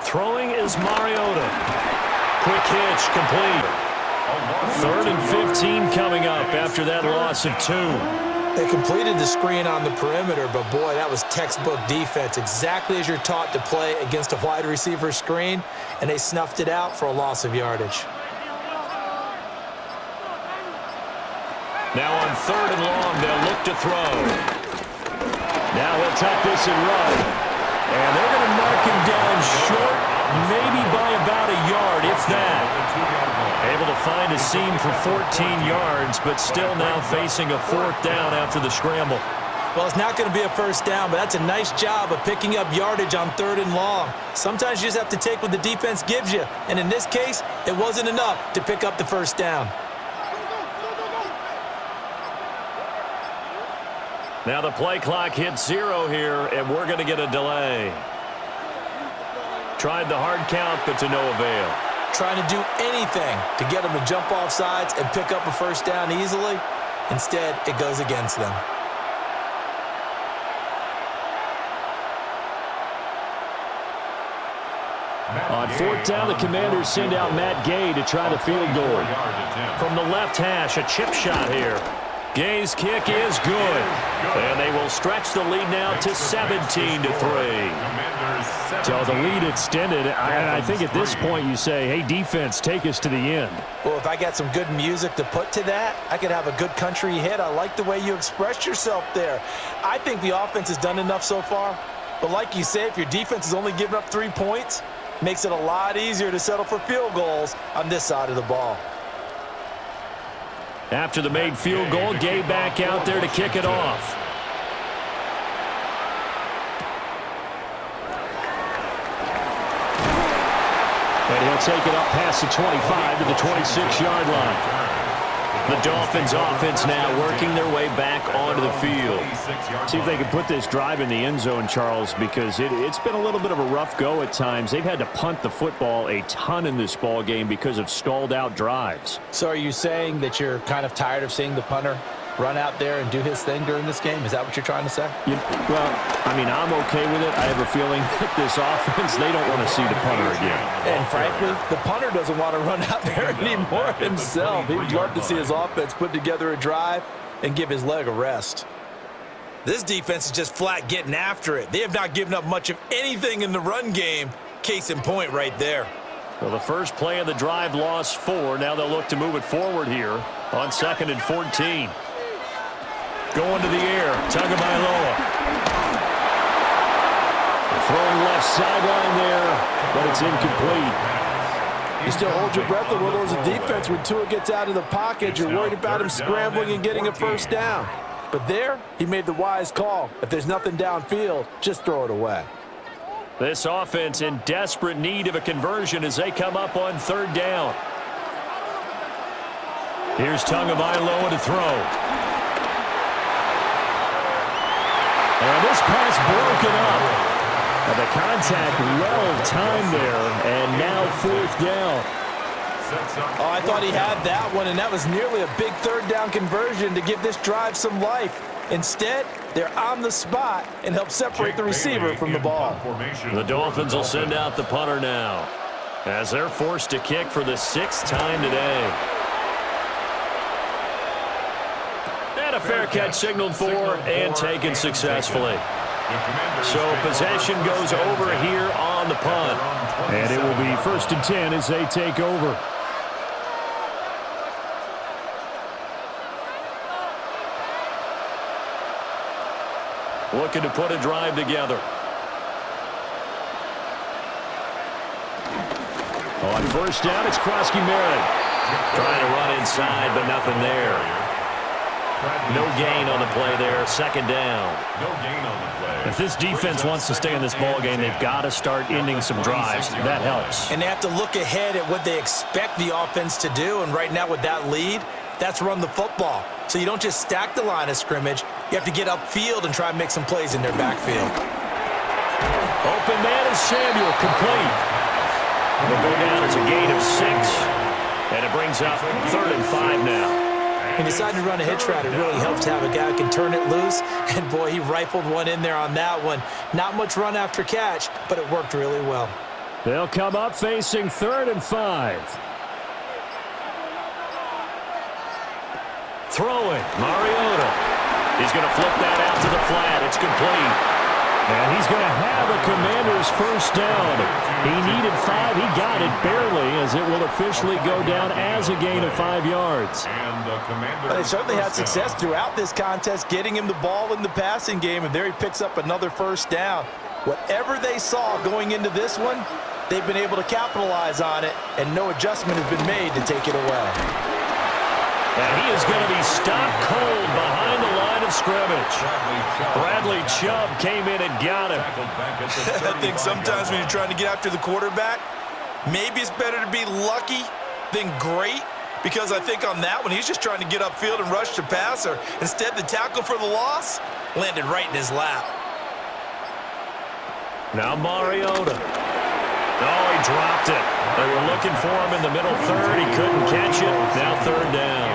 Throwing is Mariota. Quick hitch, complete. 3rd and 15 coming up after that loss of 2. They completed the screen on the perimeter, but boy, that was textbook defense. Exactly as you're taught to play against a wide receiver screen, and they snuffed it out for a loss of yardage. Now on 3rd and long, they'll look to throw. Now he'll tuck this and run. And they're going to mark him down short, maybe by about a yard, if that. Able to find a seam for 14 yards, but still now facing a 4th down after the scramble. Well, it's not going to be a first down, but that's a nice job of picking up yardage on 3rd and long. Sometimes you just have to take what the defense gives you, and in this case, it wasn't enough to pick up the first down. Now the play clock hits 0 here, and we're going to get a delay. Tried the hard count, but to no avail. Trying to do anything to get them to jump off sides and pick up a first down easily. Instead, it goes against them. On 4th down, the Commanders send out Matt Gay to try the field goal. From the left hash, a chip shot here. Gay's kick is good. And they will stretch the lead now to 17-3. So the lead extended. I think at this point you say, hey, defense, take us to the end. Well, if I got some good music to put to that, I could have a good country hit. I like the way you expressed yourself there. I think the offense has done enough so far. But like you say, if your defense is only giving up 3 points, makes it a lot easier to settle for field goals on this side of the ball. After the made field goal, Gay back out there to kick it off. And he'll take it up past the 25 to the 26-yard line. The Dolphins offense now working their way back onto the field. See if they can put this drive in the end zone, Charles, because it's been a little bit of a rough go at times. They've had to punt the football a ton in this ball game because of stalled-out drives. So are you saying that you're kind of tired of seeing the punter run out there and do his thing during this game? Is that what you're trying to say? Well, I mean, I'm okay with it. I have a feeling that this offense, they don't want to see the punter again. And frankly, the punter doesn't want to run out there anymore himself. He'd love to see his offense put together a drive and give his leg a rest. This defense is just flat getting after it. They have not given up much of anything in the run game. Case in point right there. Well, the first play of the drive lost 4. Now they'll look to move it forward here on 2nd and 14. Going to the air, Tagovailoa. Throwing left sideline there, but it's incomplete. You still hold your breath a little as a defense when Tua gets out of the pocket. You're worried about him scrambling and getting a first down. But there, he made the wise call. If there's nothing downfield, just throw it away. This offense in desperate need of a conversion as they come up on 3rd down. Here's Tagovailoa to throw. And this pass broken up. And the contact well timed there, and now 4th down. Oh, I thought he had that one, and that was nearly a big 3rd down conversion to give this drive some life. Instead, they're on the spot and help separate the receiver from the ball. The Dolphins will send out the punter now as they're forced to kick for the 6th time today. And a fair catch signaled for and taken successfully. So possession goes over here on the punt. And it will be 1st and 10 as they take over. Looking to put a drive together. On 1st down, it's Krosky-Merritt. Trying to run inside, but nothing there. No gain on the play there. Second down. No gain on the play. If this defense wants to stay in this ball game, they've got to start ending some drives. That helps. And they have to look ahead at what they expect the offense to do. And right now with that lead, that's run the football. So you don't just stack the line of scrimmage. You have to get upfield and try and make some plays in their backfield. Open man is Samuel, complete. It'll go down as a gain of 6, and it brings up 3rd and 5 now. He decided to run a hitch route. It really helps to have a guy who can turn it loose. And, boy, he rifled one in there on that one. Not much run after catch, but it worked really well. They'll come up facing 3rd and 5. Throwing, Mariota. He's going to flip that out to the flat. It's complete. And he's going to have a Commander's first down. He needed 5. He got it barely, as it will officially go down as a gain of 5 yards. Well, they certainly had success throughout this contest, getting him the ball in the passing game, and there he picks up another first down. Whatever they saw going into this one, they've been able to capitalize on it, and no adjustment has been made to take it away. And he is going to be stopped cold behind the line of scrimmage. Bradley Chubb came in and got him. I think sometimes when you're trying to get after the quarterback, maybe it's better to be lucky than great, because I think on that one, he's just trying to get upfield and rush the passer. Instead, the tackle for the loss landed right in his lap. Now Mariota. Oh, he dropped it. They were looking for him in the middle third. He couldn't catch it. Now 3rd down.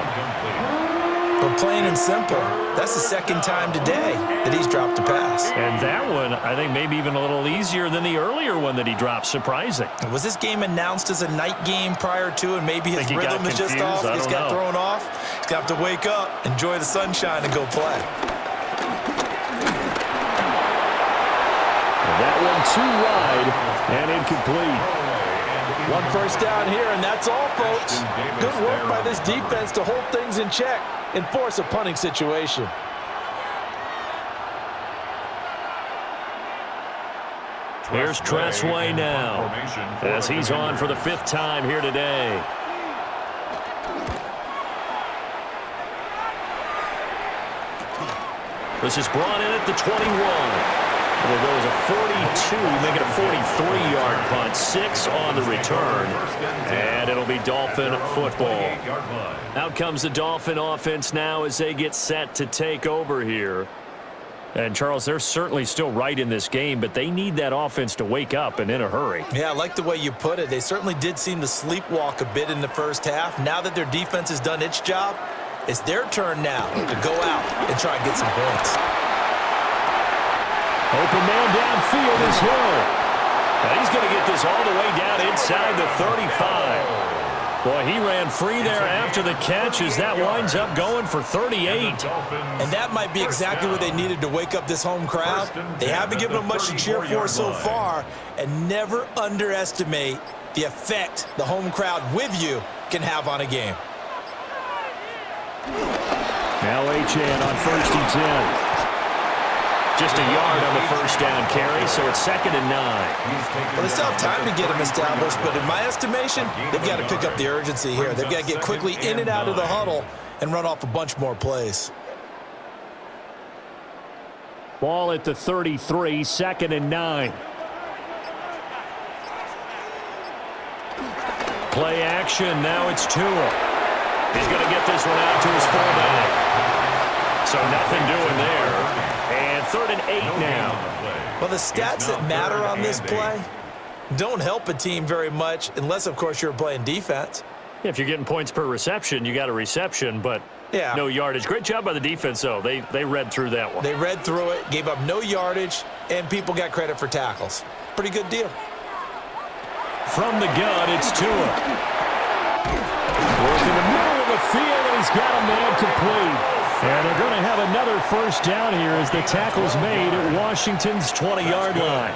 But plain and simple, that's the second time today that he's dropped a pass. And that one, I think, maybe even a little easier than the earlier one that he dropped. Surprising. Was this game announced as a night game prior to, and maybe his rhythm is just off? He's got thrown off. He's got to wake up, enjoy the sunshine, and go play. That one too wide and incomplete. One first down here, and that's all, folks. Good work by this defense to hold things in check and force a punting situation. Here's Tressway now, as he's on for the 5th time here today. This is brought in at the 21. It'll go as a 42, make it a 43-yard punt, 6 on the return, and it'll be Dolphin football. Out comes the Dolphin offense now as they get set to take over here. And, Charles, they're certainly still right in this game, but they need that offense to wake up and in a hurry. Yeah, I like the way you put it. They certainly did seem to sleepwalk a bit in the first half. Now that their defense has done its job, it's their turn now to go out and try and get some points. Open man downfield is Hill. And he's going to get this all the way down inside the 35. Boy, he ran free there after the catch as that winds up going for 38. And that might be exactly what they needed to wake up this home crowd. They haven't given them much to cheer for so far, and never underestimate the effect the home crowd with you can have on a game. Now Achane on 1st and 10. Just a yard on the first down carry, so it's 2nd and 9. Well, they still have time to get him established, but in my estimation, they've got to pick up the urgency here. They've got to get quickly in and out of the huddle and run off a bunch more plays. Ball at the 33, 2nd and 9. Play action, now it's Tua. He's going to get this one out to his fullback. So nothing doing there. And 3rd and 8 now. Well, the stats that matter on this play don't help a team very much unless, of course, you're playing defense. Yeah, if you're getting points per reception, you got a reception, but no yardage. Great job by the defense, though. They read through that one. They read through it, gave up no yardage, and people got credit for tackles. Pretty good deal. From the gun, it's Tua. Work in the middle of the field, and he's got a man complete. And they're going to have another first down here as the tackle's made at Washington's 20-yard line.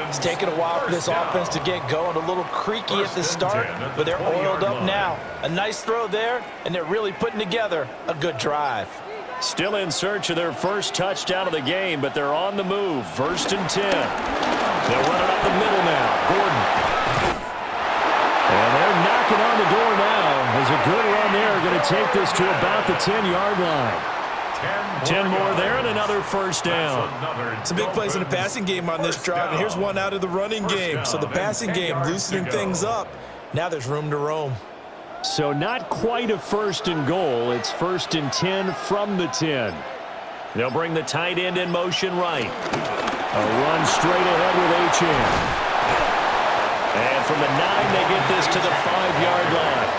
It's taken a while for this offense to get going. A little creaky at the start, but they're oiled up now. A nice throw there, and they're really putting together a good drive. Still in search of their first touchdown of the game, but they're on the move. 1st and 10. They'll run it up the middle now. Gordon. And they're knocking on the door now. As a good run there are going to take this to about the 10-yard line. 10 more there and another first down. Some big plays in the passing game on this drive, and here's one out of the running game. So the passing game loosening things up. Now there's room to roam. So not quite a first and goal. It's first and 10 from the 10. They'll bring the tight end in motion right. A run straight ahead with H.M. And from the 9, they get this to the 5-yard line.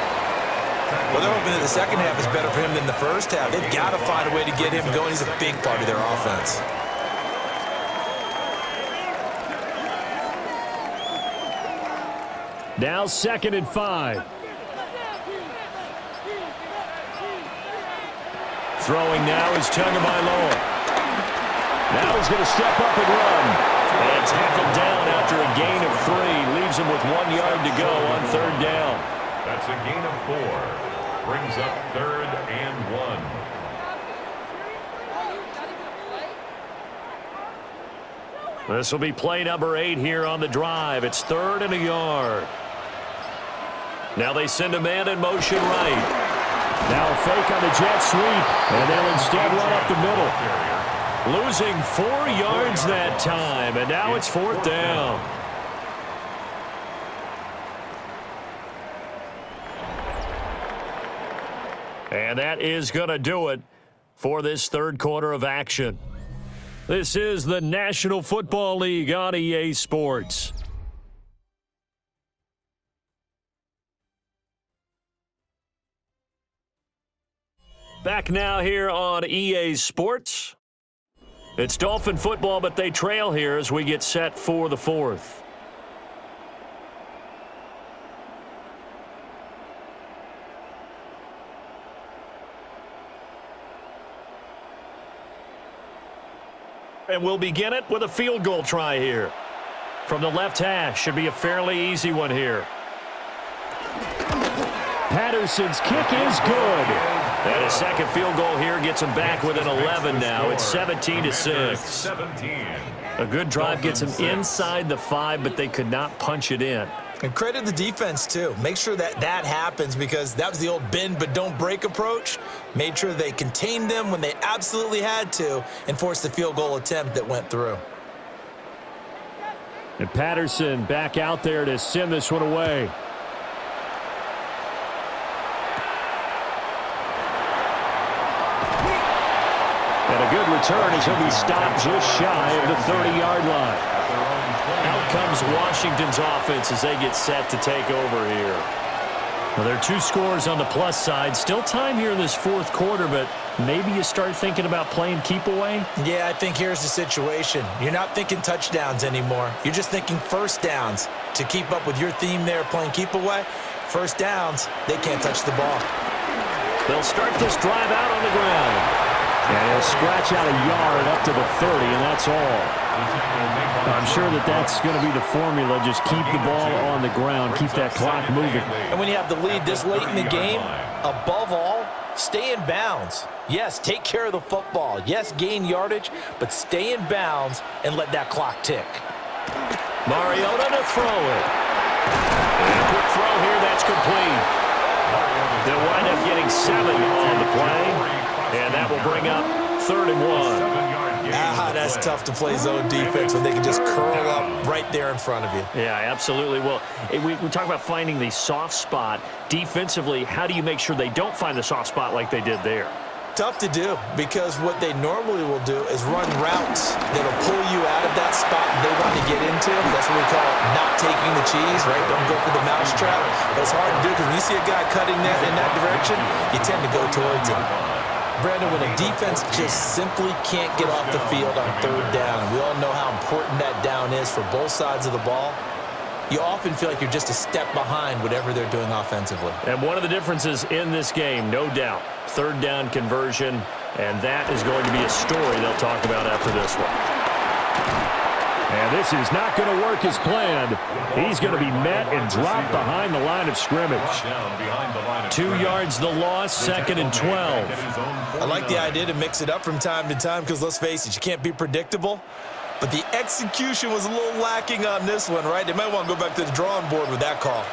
Well, they're hoping that the second half is better for him than the first half. They've got to find a way to get him going. He's a big part of their offense. Now 2nd and 5. Throwing now is Tagovailoa. Now he's going to step up and run. And tackled down after a gain of 3. Leaves him with 1 yard to go on 3rd down. That's a gain of 4. Brings up 3rd and 1. This will be play number 8 here on the drive. It's 3rd and a yard. Now they send a man in motion right. Now a fake on the jet sweep, and they'll instead run up the middle. Losing 4 yards that time, and now it's 4th down. And that is going to do it for this 3rd quarter of action. This is the National Football League on EA Sports. Back now here on EA Sports. It's Dolphin football, but they trail here as we get set for the 4th. And we'll begin it with a field goal try here. From the left hash, should be a fairly easy one here. Patterson's kick is good. And a second field goal here gets him back within 11 now. It's 17-6. A good drive gets him inside the 5, but they could not punch it in. And credit the defense, too. Make sure that that happens because that was the old bend but don't break approach. Made sure they contained them when they absolutely had to and forced the field goal attempt that went through. And Patterson back out there to send this one away. And a good return as he'll be stopped just shy of the 30-yard line. Out comes Washington's offense as they get set to take over here. Well, there are 2 scores on the plus side. Still time here in this 4th quarter, but maybe you start thinking about playing keep away? Yeah, I think here's the situation. You're not thinking touchdowns anymore. You're just thinking first downs. To keep up with your theme there, playing keep away, first downs, they can't touch the ball. They'll start this drive out on the ground. And he'll scratch out a yard up to the 30, and that's all. I'm sure that's going to be the formula. Just keep the ball on the ground, keep that clock moving. And when you have the lead this late in the game, above all, stay in bounds. Yes, take care of the football. Yes, gain yardage, but stay in bounds and let that clock tick. Mariota to throw it. And a quick throw here, that's complete. They'll wind up getting 7 on the play. And that will bring up 3rd and 1. That's tough to play zone defense when they can just curl up right there in front of you. Yeah, absolutely. Well, we talk about finding the soft spot. Defensively, how do you make sure they don't find the soft spot like they did there? Tough to do because what they normally will do is run routes that'll pull you out of that spot they want to get into. That's what we call not taking the cheese, right? Don't go for the mousetrap. But it's hard to do because when you see a guy cutting that in that direction, you tend to go towards him. Brandon, when a defense just simply can't get off the field on 3rd down, and we all know how important that down is for both sides of the ball, you often feel like you're just a step behind whatever they're doing offensively. And one of the differences in this game, no doubt, 3rd down conversion, and that is going to be a story they'll talk about after this one. And this is not going to work as planned. He's going to be met and dropped behind the line of scrimmage. 2 yards the loss, 2nd and 12. I like the idea to mix it up from time to time because, let's face it, you can't be predictable. But the execution was a little lacking on this one, right? They might want to go back to the drawing board with that call.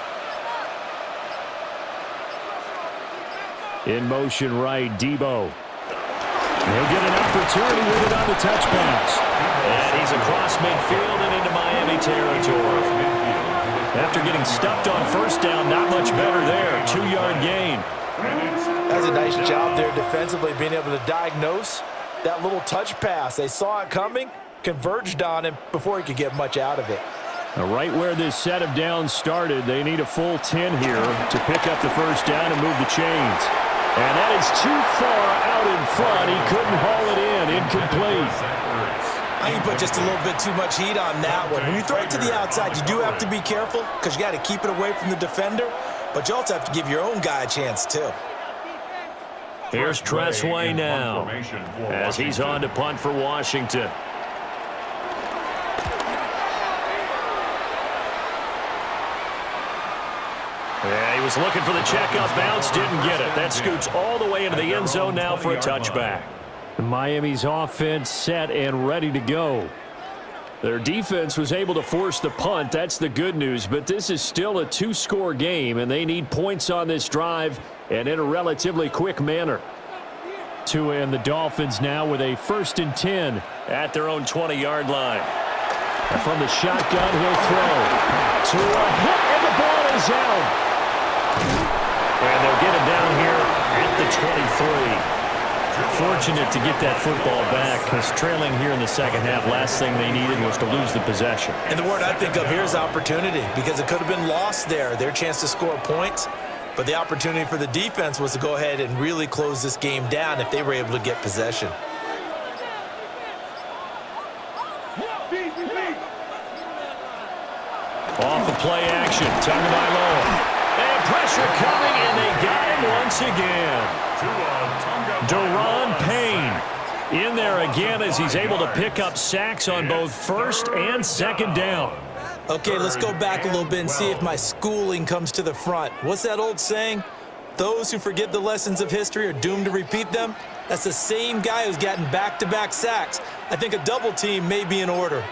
In motion right, Debo. He'll get an opportunity with it on the touch pass. And he's across midfield and into Miami territory. After getting stuffed on first down, not much better there. 2-yard gain. That's a nice job there defensively, being able to diagnose that little touch pass. They saw it coming, converged on him before he could get much out of it. Now, right where this set of downs started, they need a full 10 here to pick up the first down and move the chains. And that is too far out in front. He couldn't haul it in. Incomplete. I think you put just a little bit too much heat on that one. When you throw it to the outside, you do have to be careful because you got to keep it away from the defender, but you also have to give your own guy a chance too. Here's Tressway now as he's on to punt for Washington. Yeah, he was looking for the checkup bounce, didn't get it. That scoots all the way into the end zone now for a touchback. Miami's offense set and ready to go. Their defense was able to force the punt. That's the good news, but this is still a 2-score game, and they need points on this drive and in a relatively quick manner. Tua and the Dolphins now with a 1st and 10 at their own 20-yard line. And from the shotgun, he'll throw. Tua hit, and the ball is out. And they'll get it down here at the 23. Fortunate to get that football back, because trailing here in the second half, last thing they needed was to lose the possession. And the word I think of here is opportunity, because it could have been lost there, their chance to score points. But the opportunity for the defense was to go ahead and really close this game down if they were able to get possession. Off the play action, Tagovailoa. And pressure coming, and they got him once again. Daron Payne in there again as he's able to pick up sacks on both 1st and 2nd down. Okay, let's go back a little bit and see if my schooling comes to the front. What's that old saying? Those who forget the lessons of history are doomed to repeat them. That's the same guy who's gotten back-to-back sacks. I think a double team may be in order.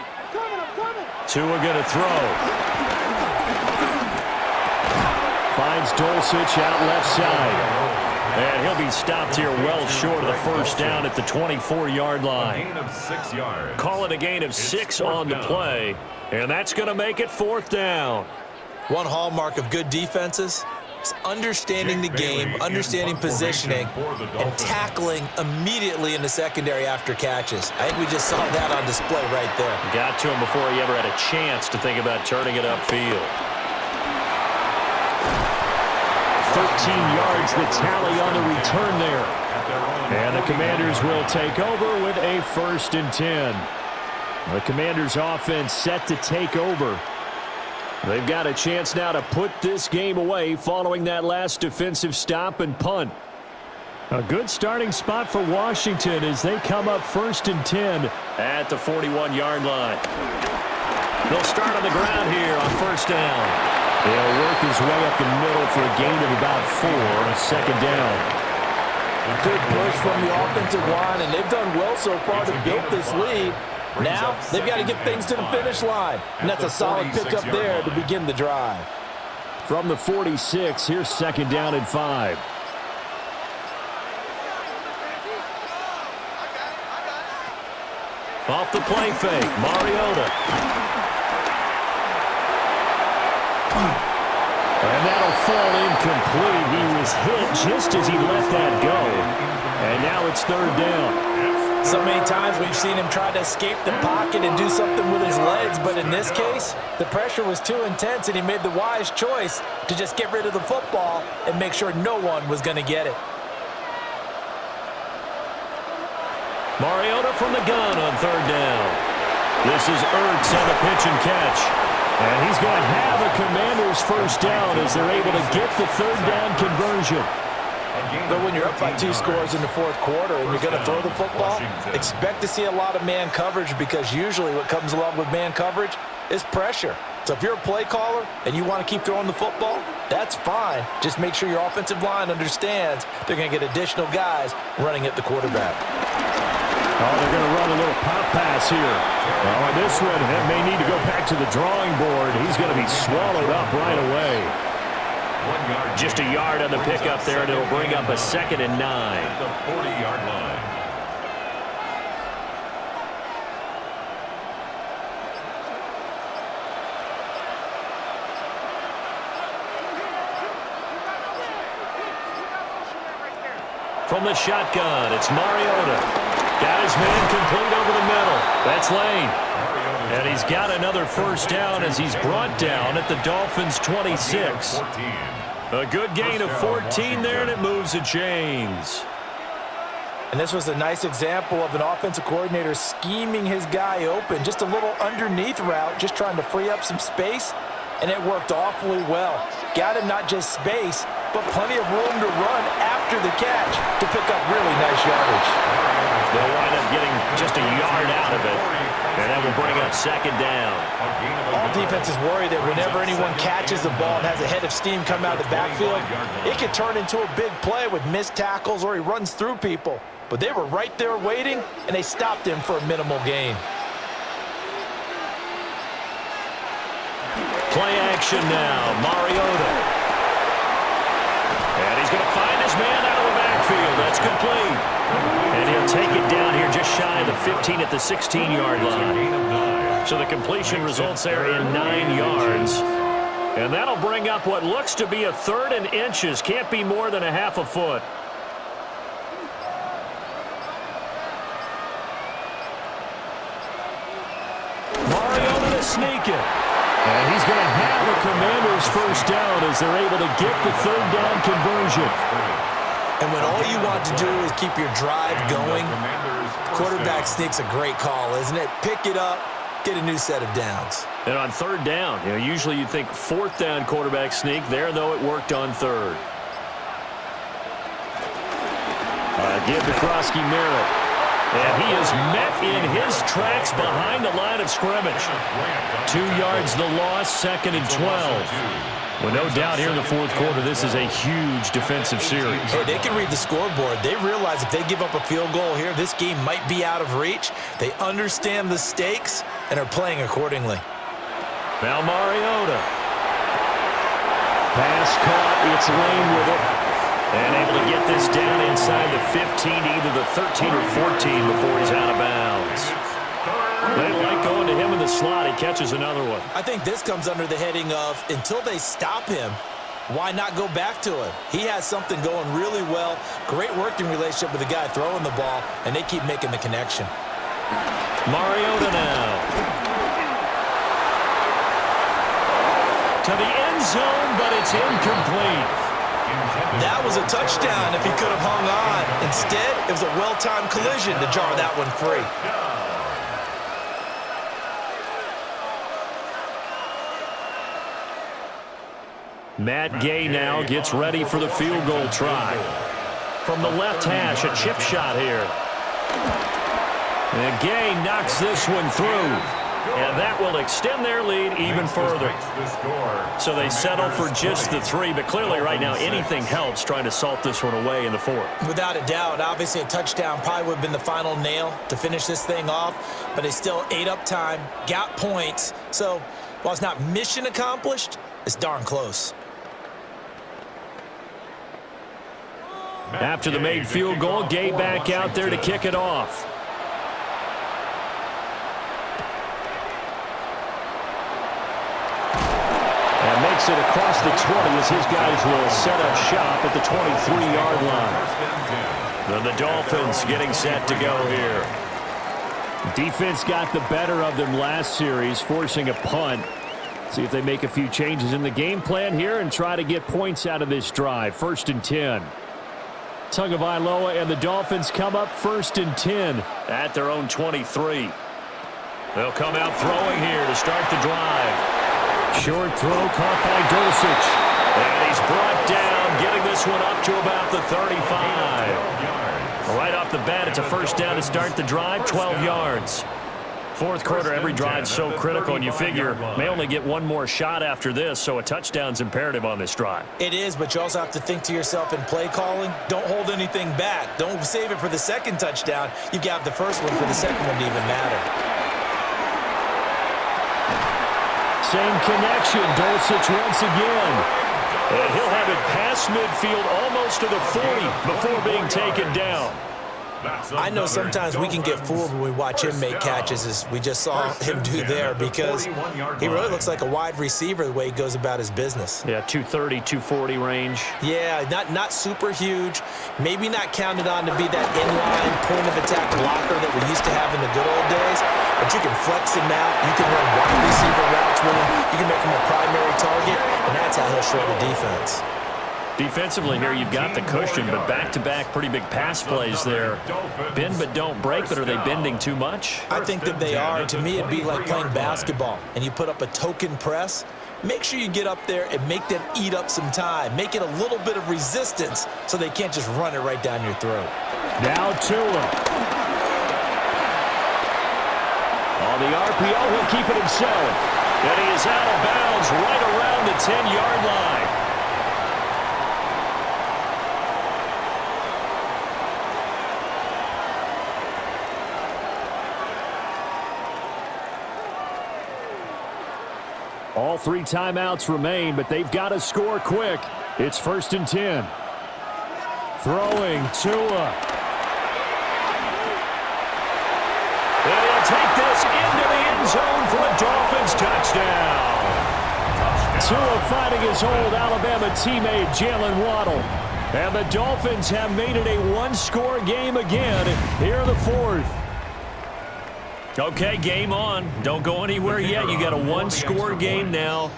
Tua going to throw. Finds Dulcich out left side. And he'll be stopped here well short of the first down at the 24-yard line. Call it a gain of 6 on the play, and that's going to make it 4th down. One hallmark of good defenses is understanding the game, understanding positioning, and tackling immediately in the secondary after catches. I think we just saw that on display right there. Got to him before he ever had a chance to think about turning it upfield. 13 yards the tally on the return there. And the Commanders will take over with a 1st and 10. The Commanders offense set to take over. They've got a chance now to put this game away following that last defensive stop and punt. A good starting spot for Washington as they come up 1st and 10 at the 41-yard line. They'll start on the ground here on 1st down. He'll work his way up the middle for a gain of about 4 on 2nd down. Good push from the offensive line, and they've done well so far to build this lead. Now they've got to get things to the finish line, and that's a solid pickup there to begin the drive. From the 46, here's 2nd down and 5. Off the play fake, Mariota. And that'll fall incomplete. He was hit just as he let that go. And now it's 3rd down. So many times we've seen him try to escape the pocket and do something with his legs, but in this case, the pressure was too intense and he made the wise choice to just get rid of the football and make sure no one was going to get it. Mariota from the gun on 3rd down. This is Ertz on the pitch and catch. And he's going to have a Commanders 1st down as they're able to get the 3rd down conversion. But when you're up by 2 scores in the 4th quarter and you're going to throw the football, expect to see a lot of man coverage, because usually what comes along with man coverage is pressure. So if you're a play caller and you want to keep throwing the football, that's fine. Just make sure your offensive line understands they're going to get additional guys running at the quarterback. Oh, they're going to run a little pop pass here. Oh, and this one may need to go back to the drawing board. He's going to be swallowed up right away. Just a yard on the pickup there, and it'll bring up a 2nd and 9. At the 40-yard line. From the shotgun, it's Mariota. Got his man complete over the middle. That's Lane. And he's got another first down as he's brought down at the Dolphins' 26. A good gain of 14 there, and it moves the chains. And this was a nice example of an offensive coordinator scheming his guy open. Just a little underneath route, just trying to free up some space, and it worked awfully well. Got him not just space, but plenty of room to run after the catch to pick up really nice yardage. They'll wind up getting just a yard out of it, and that will bring up 2nd down. All defenses worry that whenever anyone catches the ball and has a head of steam come out of the backfield, it can turn into a big play with missed tackles or he runs through people. But they were right there waiting, and they stopped him for a minimal gain. Play action now, Mariota. And he's going to find his man out of the backfield. That's complete. And he'll take it down here just shy of the 15 at the 16-yard line. So the completion results there in 9 yards. And that'll bring up what looks to be a 3rd and inches. Can't be more than a half a foot. Mariota to sneak it. And he's going to have a Commanders first down as they're able to get the 3rd down conversion. And when all you want to do is keep your drive going, quarterback sneak's a great call, isn't it? Pick it up, get a new set of downs. And on 3rd down, usually you'd think 4th down quarterback sneak. There, though, it worked on 3rd. Give to Krosky Merritt. And he is met in his tracks behind the line of scrimmage. 2 yards the loss, 2nd and 12. Well, no doubt here in the 4th quarter, this is a huge defensive series. Hey, they can read the scoreboard. They realize if they give up a field goal here, this game might be out of reach. They understand the stakes and are playing accordingly. Now Mariota. Pass caught. It's Lane with it. And able to get this down inside the 15, either the 13 or 14 before he's out of bounds. They like going to him in the slot. He catches another one. I think this comes under the heading of until they stop him, why not go back to him? He has something going really well. Great working relationship with the guy throwing the ball, and they keep making the connection. Mariota now. To the end zone, but it's incomplete. That was a touchdown if he could have hung on. Instead, it was a well-timed collision to jar that one free. Matt Gay now gets ready for the field goal try. From the left hash, a chip shot here. And Gay knocks this one through. And that will extend their lead even further. So they settle for just the 3, but clearly right now anything helps trying to salt this one away in the 4th. Without a doubt, obviously a touchdown probably would have been the final nail to finish this thing off, but they still ate up time, got points. So while it's not mission accomplished, it's darn close. After the made field goal, Gay back out there to kick it off. And makes it across the 20 as his guys will set up shop at the 23-yard line. And the Dolphins getting set to go here. Defense got the better of them last series, forcing a punt. See if they make a few changes in the game plan here and try to get points out of this drive. 1st and 10. Tagovailoa and the Dolphins come up 1st and 10 at their own 23. They'll come out throwing here to start the drive. Short throw caught by Dulcich. And he's brought down, getting this one up to about the 35. Right off the bat, it's a first down to start the drive, 12 yards. 4th quarter, every drive's so critical, and you figure may only get one more shot after this, so a touchdown's imperative on this drive. It is, but you also have to think to yourself in play calling, don't hold anything back. Don't save it for the 2nd touchdown. You've got the first one for the 2nd one to even matter. Same connection. Dulcich once again. And he'll have it past midfield almost to the 40 before being taken down. I know sometimes we can get fooled when we watch him make catches, as we just saw him do there, because he really looks like a wide receiver the way he goes about his business. Yeah, 230, 240 range. Yeah, not super huge, maybe not counted on to be that inline point of attack blocker that we used to have in the good old days, but you can flex him out, you can run wide receiver routes with him, you can make him a primary target, and that's how he'll shred a defense. Defensively here, you've got the cushion, but back-to-back pretty big pass plays there. Bend but don't break, but are they bending too much? I think that they are. To me, it'd be like playing basketball, and you put up a token press. Make sure you get up there and make them eat up some time. Make it a little bit of resistance so they can't just run it right down your throat. Now Tua. On the RPO, he'll keep it himself. And he is out of bounds right around the 10-yard line. All 3 timeouts remain, but they've got to score quick. It's 1st and 10. Throwing Tua. And he'll take this into the end zone for a Dolphins touchdown. Tua finding his old Alabama teammate Jalen Waddle. And the Dolphins have made it a one-score game again here in the 4th. Okay, game on. Don't go anywhere yet. You got a one-score game now.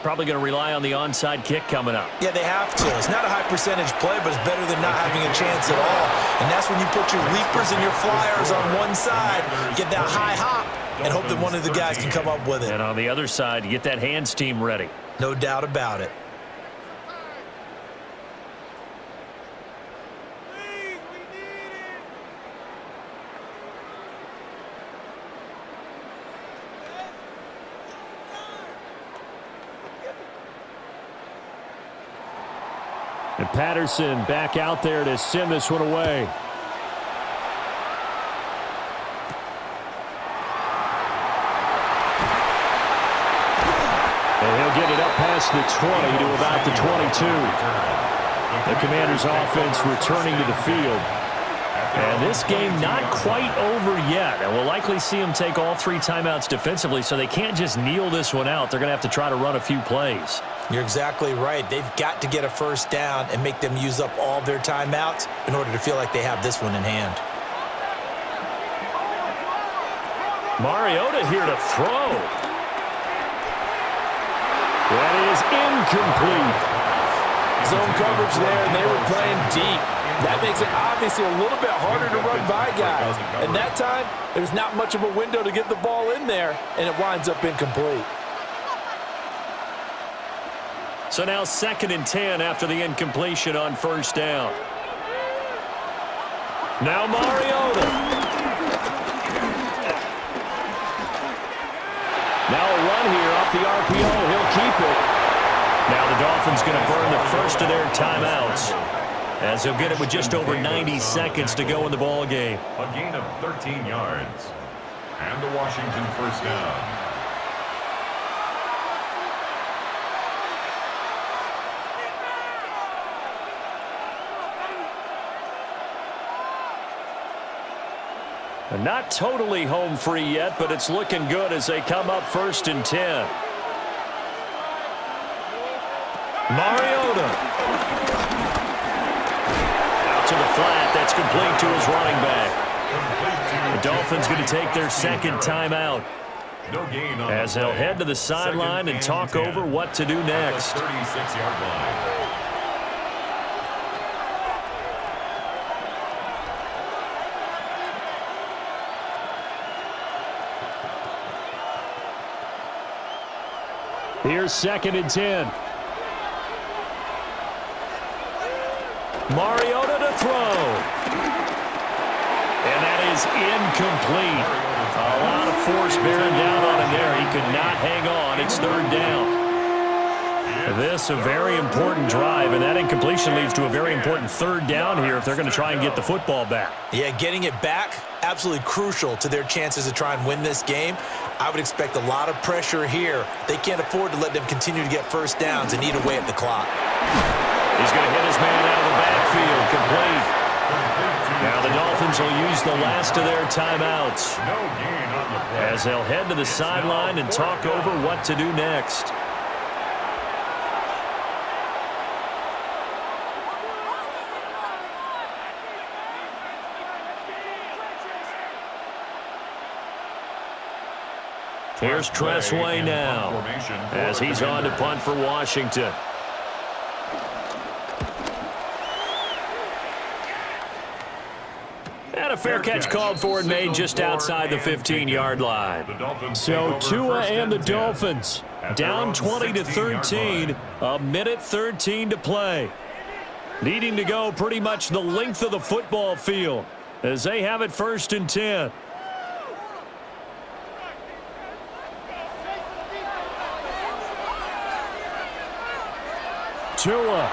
Probably going to rely on the onside kick coming up. Yeah, they have to. It's not a high-percentage play, but it's better than not having a chance at all. And that's when you put your leapers and your flyers on one side, get that high hop, and hope that one of the guys can come up with it. And on the other side, you get that hands team ready. No doubt about it. And Patterson back out there to send this one away. And he'll get it up past the 20 to about the 22. The Commanders' offense returning to the field. And this game not quite over yet. And we'll likely see them take all 3 timeouts defensively, so they can't just kneel this one out. They're going to have to try to run a few plays. You're exactly right. They've got to get a first down and make them use up all their timeouts in order to feel like they have this one in hand. Mariota here to throw. That is incomplete. Zone coverage there, and they were playing deep. That makes it obviously a little bit harder to run by guys. And that time, there's not much of a window to get the ball in there, and it winds up incomplete. So now 2nd and 10 after the incompletion on 1st down. Now Mariota. Now a run here off the RPO. He'll keep it. Now the Dolphins going to burn the first of their timeouts, as he'll get it with just over 90 seconds to go in the ball game. A gain of 13 yards. And the Washington first down. Not totally home free yet, but it's looking good as they come up 1st and 10. Mariota. Out to the flat. That's complete to his running back. The Dolphins going to take their 2nd timeout, as they'll head to the sideline and talk over what to do next. 36-yard line. Here's 2nd and 10. Mariota to throw. And that is incomplete. A lot of force bearing down on him there. He could not hang on. It's 3rd down. This a very important drive, and that incompletion leads to a very important third down here if they're going to try and get the football back. Yeah, getting it back, absolutely crucial to their chances to try and win this game. I would expect a lot of pressure here. They can't afford to let them continue to get first downs and eat away at the clock. He's going to hit his man out of the backfield, complete. Now the Dolphins will use the last of their timeouts as they'll head to the sideline and talk over what to do next. Here's Tressway now as he's on to punt for Washington. And a fair catch called for and made just outside the 15-yard line. So Tua and the Dolphins down 20-13, a minute 13 to play. Needing to go pretty much the length of the football field as they have it 1st and 10. Tua.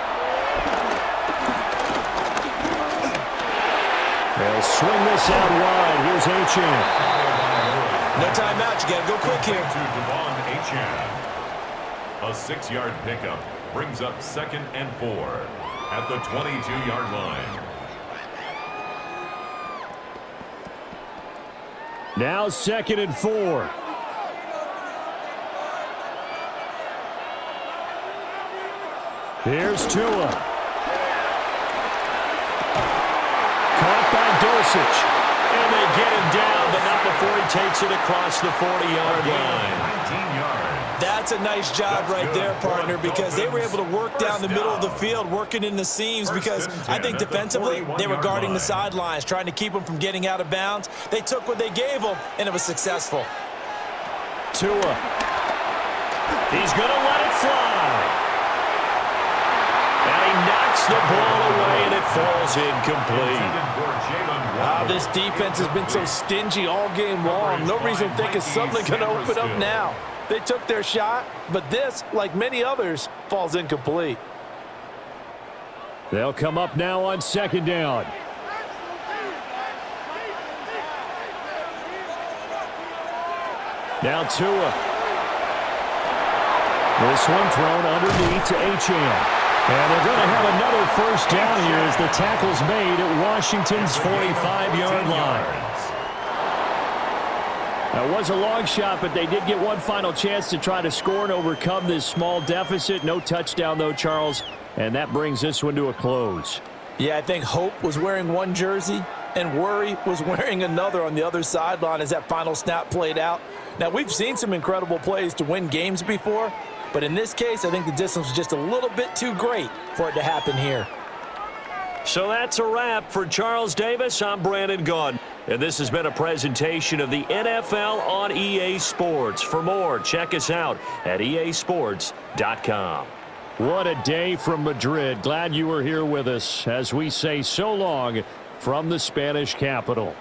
They'll swing this out wide. Here's Achane. No timeout. You got to go quick here. A 6-yard pickup brings up 2nd and 4 at the 22-yard line. Now 2nd and 4. Here's Tua. Caught by Dosich. And they get him down, but not before he takes it across the 40-yard line. 19 yards. That's a nice job right there, partner, because they were able to work down the middle of the field, working in the seams, because I think defensively they were guarding the sidelines, trying to keep them from getting out of bounds. They took what they gave them, and it was successful. Tua. He's going to let it fly. And he knocks the ball away, and it falls incomplete. This defense has been so stingy all game long. No reason to think it's suddenly going to open up now. They took their shot, but this, like many others, falls incomplete. They'll come up now on 2nd down. Now Tua. This one thrown underneath to Achane. And they're going to have another 1st down here as the tackle's made at Washington's 45-yard line. That was a long shot, but they did get one final chance to try to score and overcome this small deficit. No touchdown, though, Charles, and that brings this one to a close. Yeah, I think Hope was wearing one jersey and Worry was wearing another on the other sideline as that final snap played out. Now, we've seen some incredible plays to win games before, but in this case, I think the distance was just a little bit too great for it to happen here. So that's a wrap for Charles Davis. I'm Brandon Gunn, and this has been a presentation of the NFL on EA Sports. For more, check us out at easports.com. What a day from Madrid. Glad you were here with us as we say so long from the Spanish capital.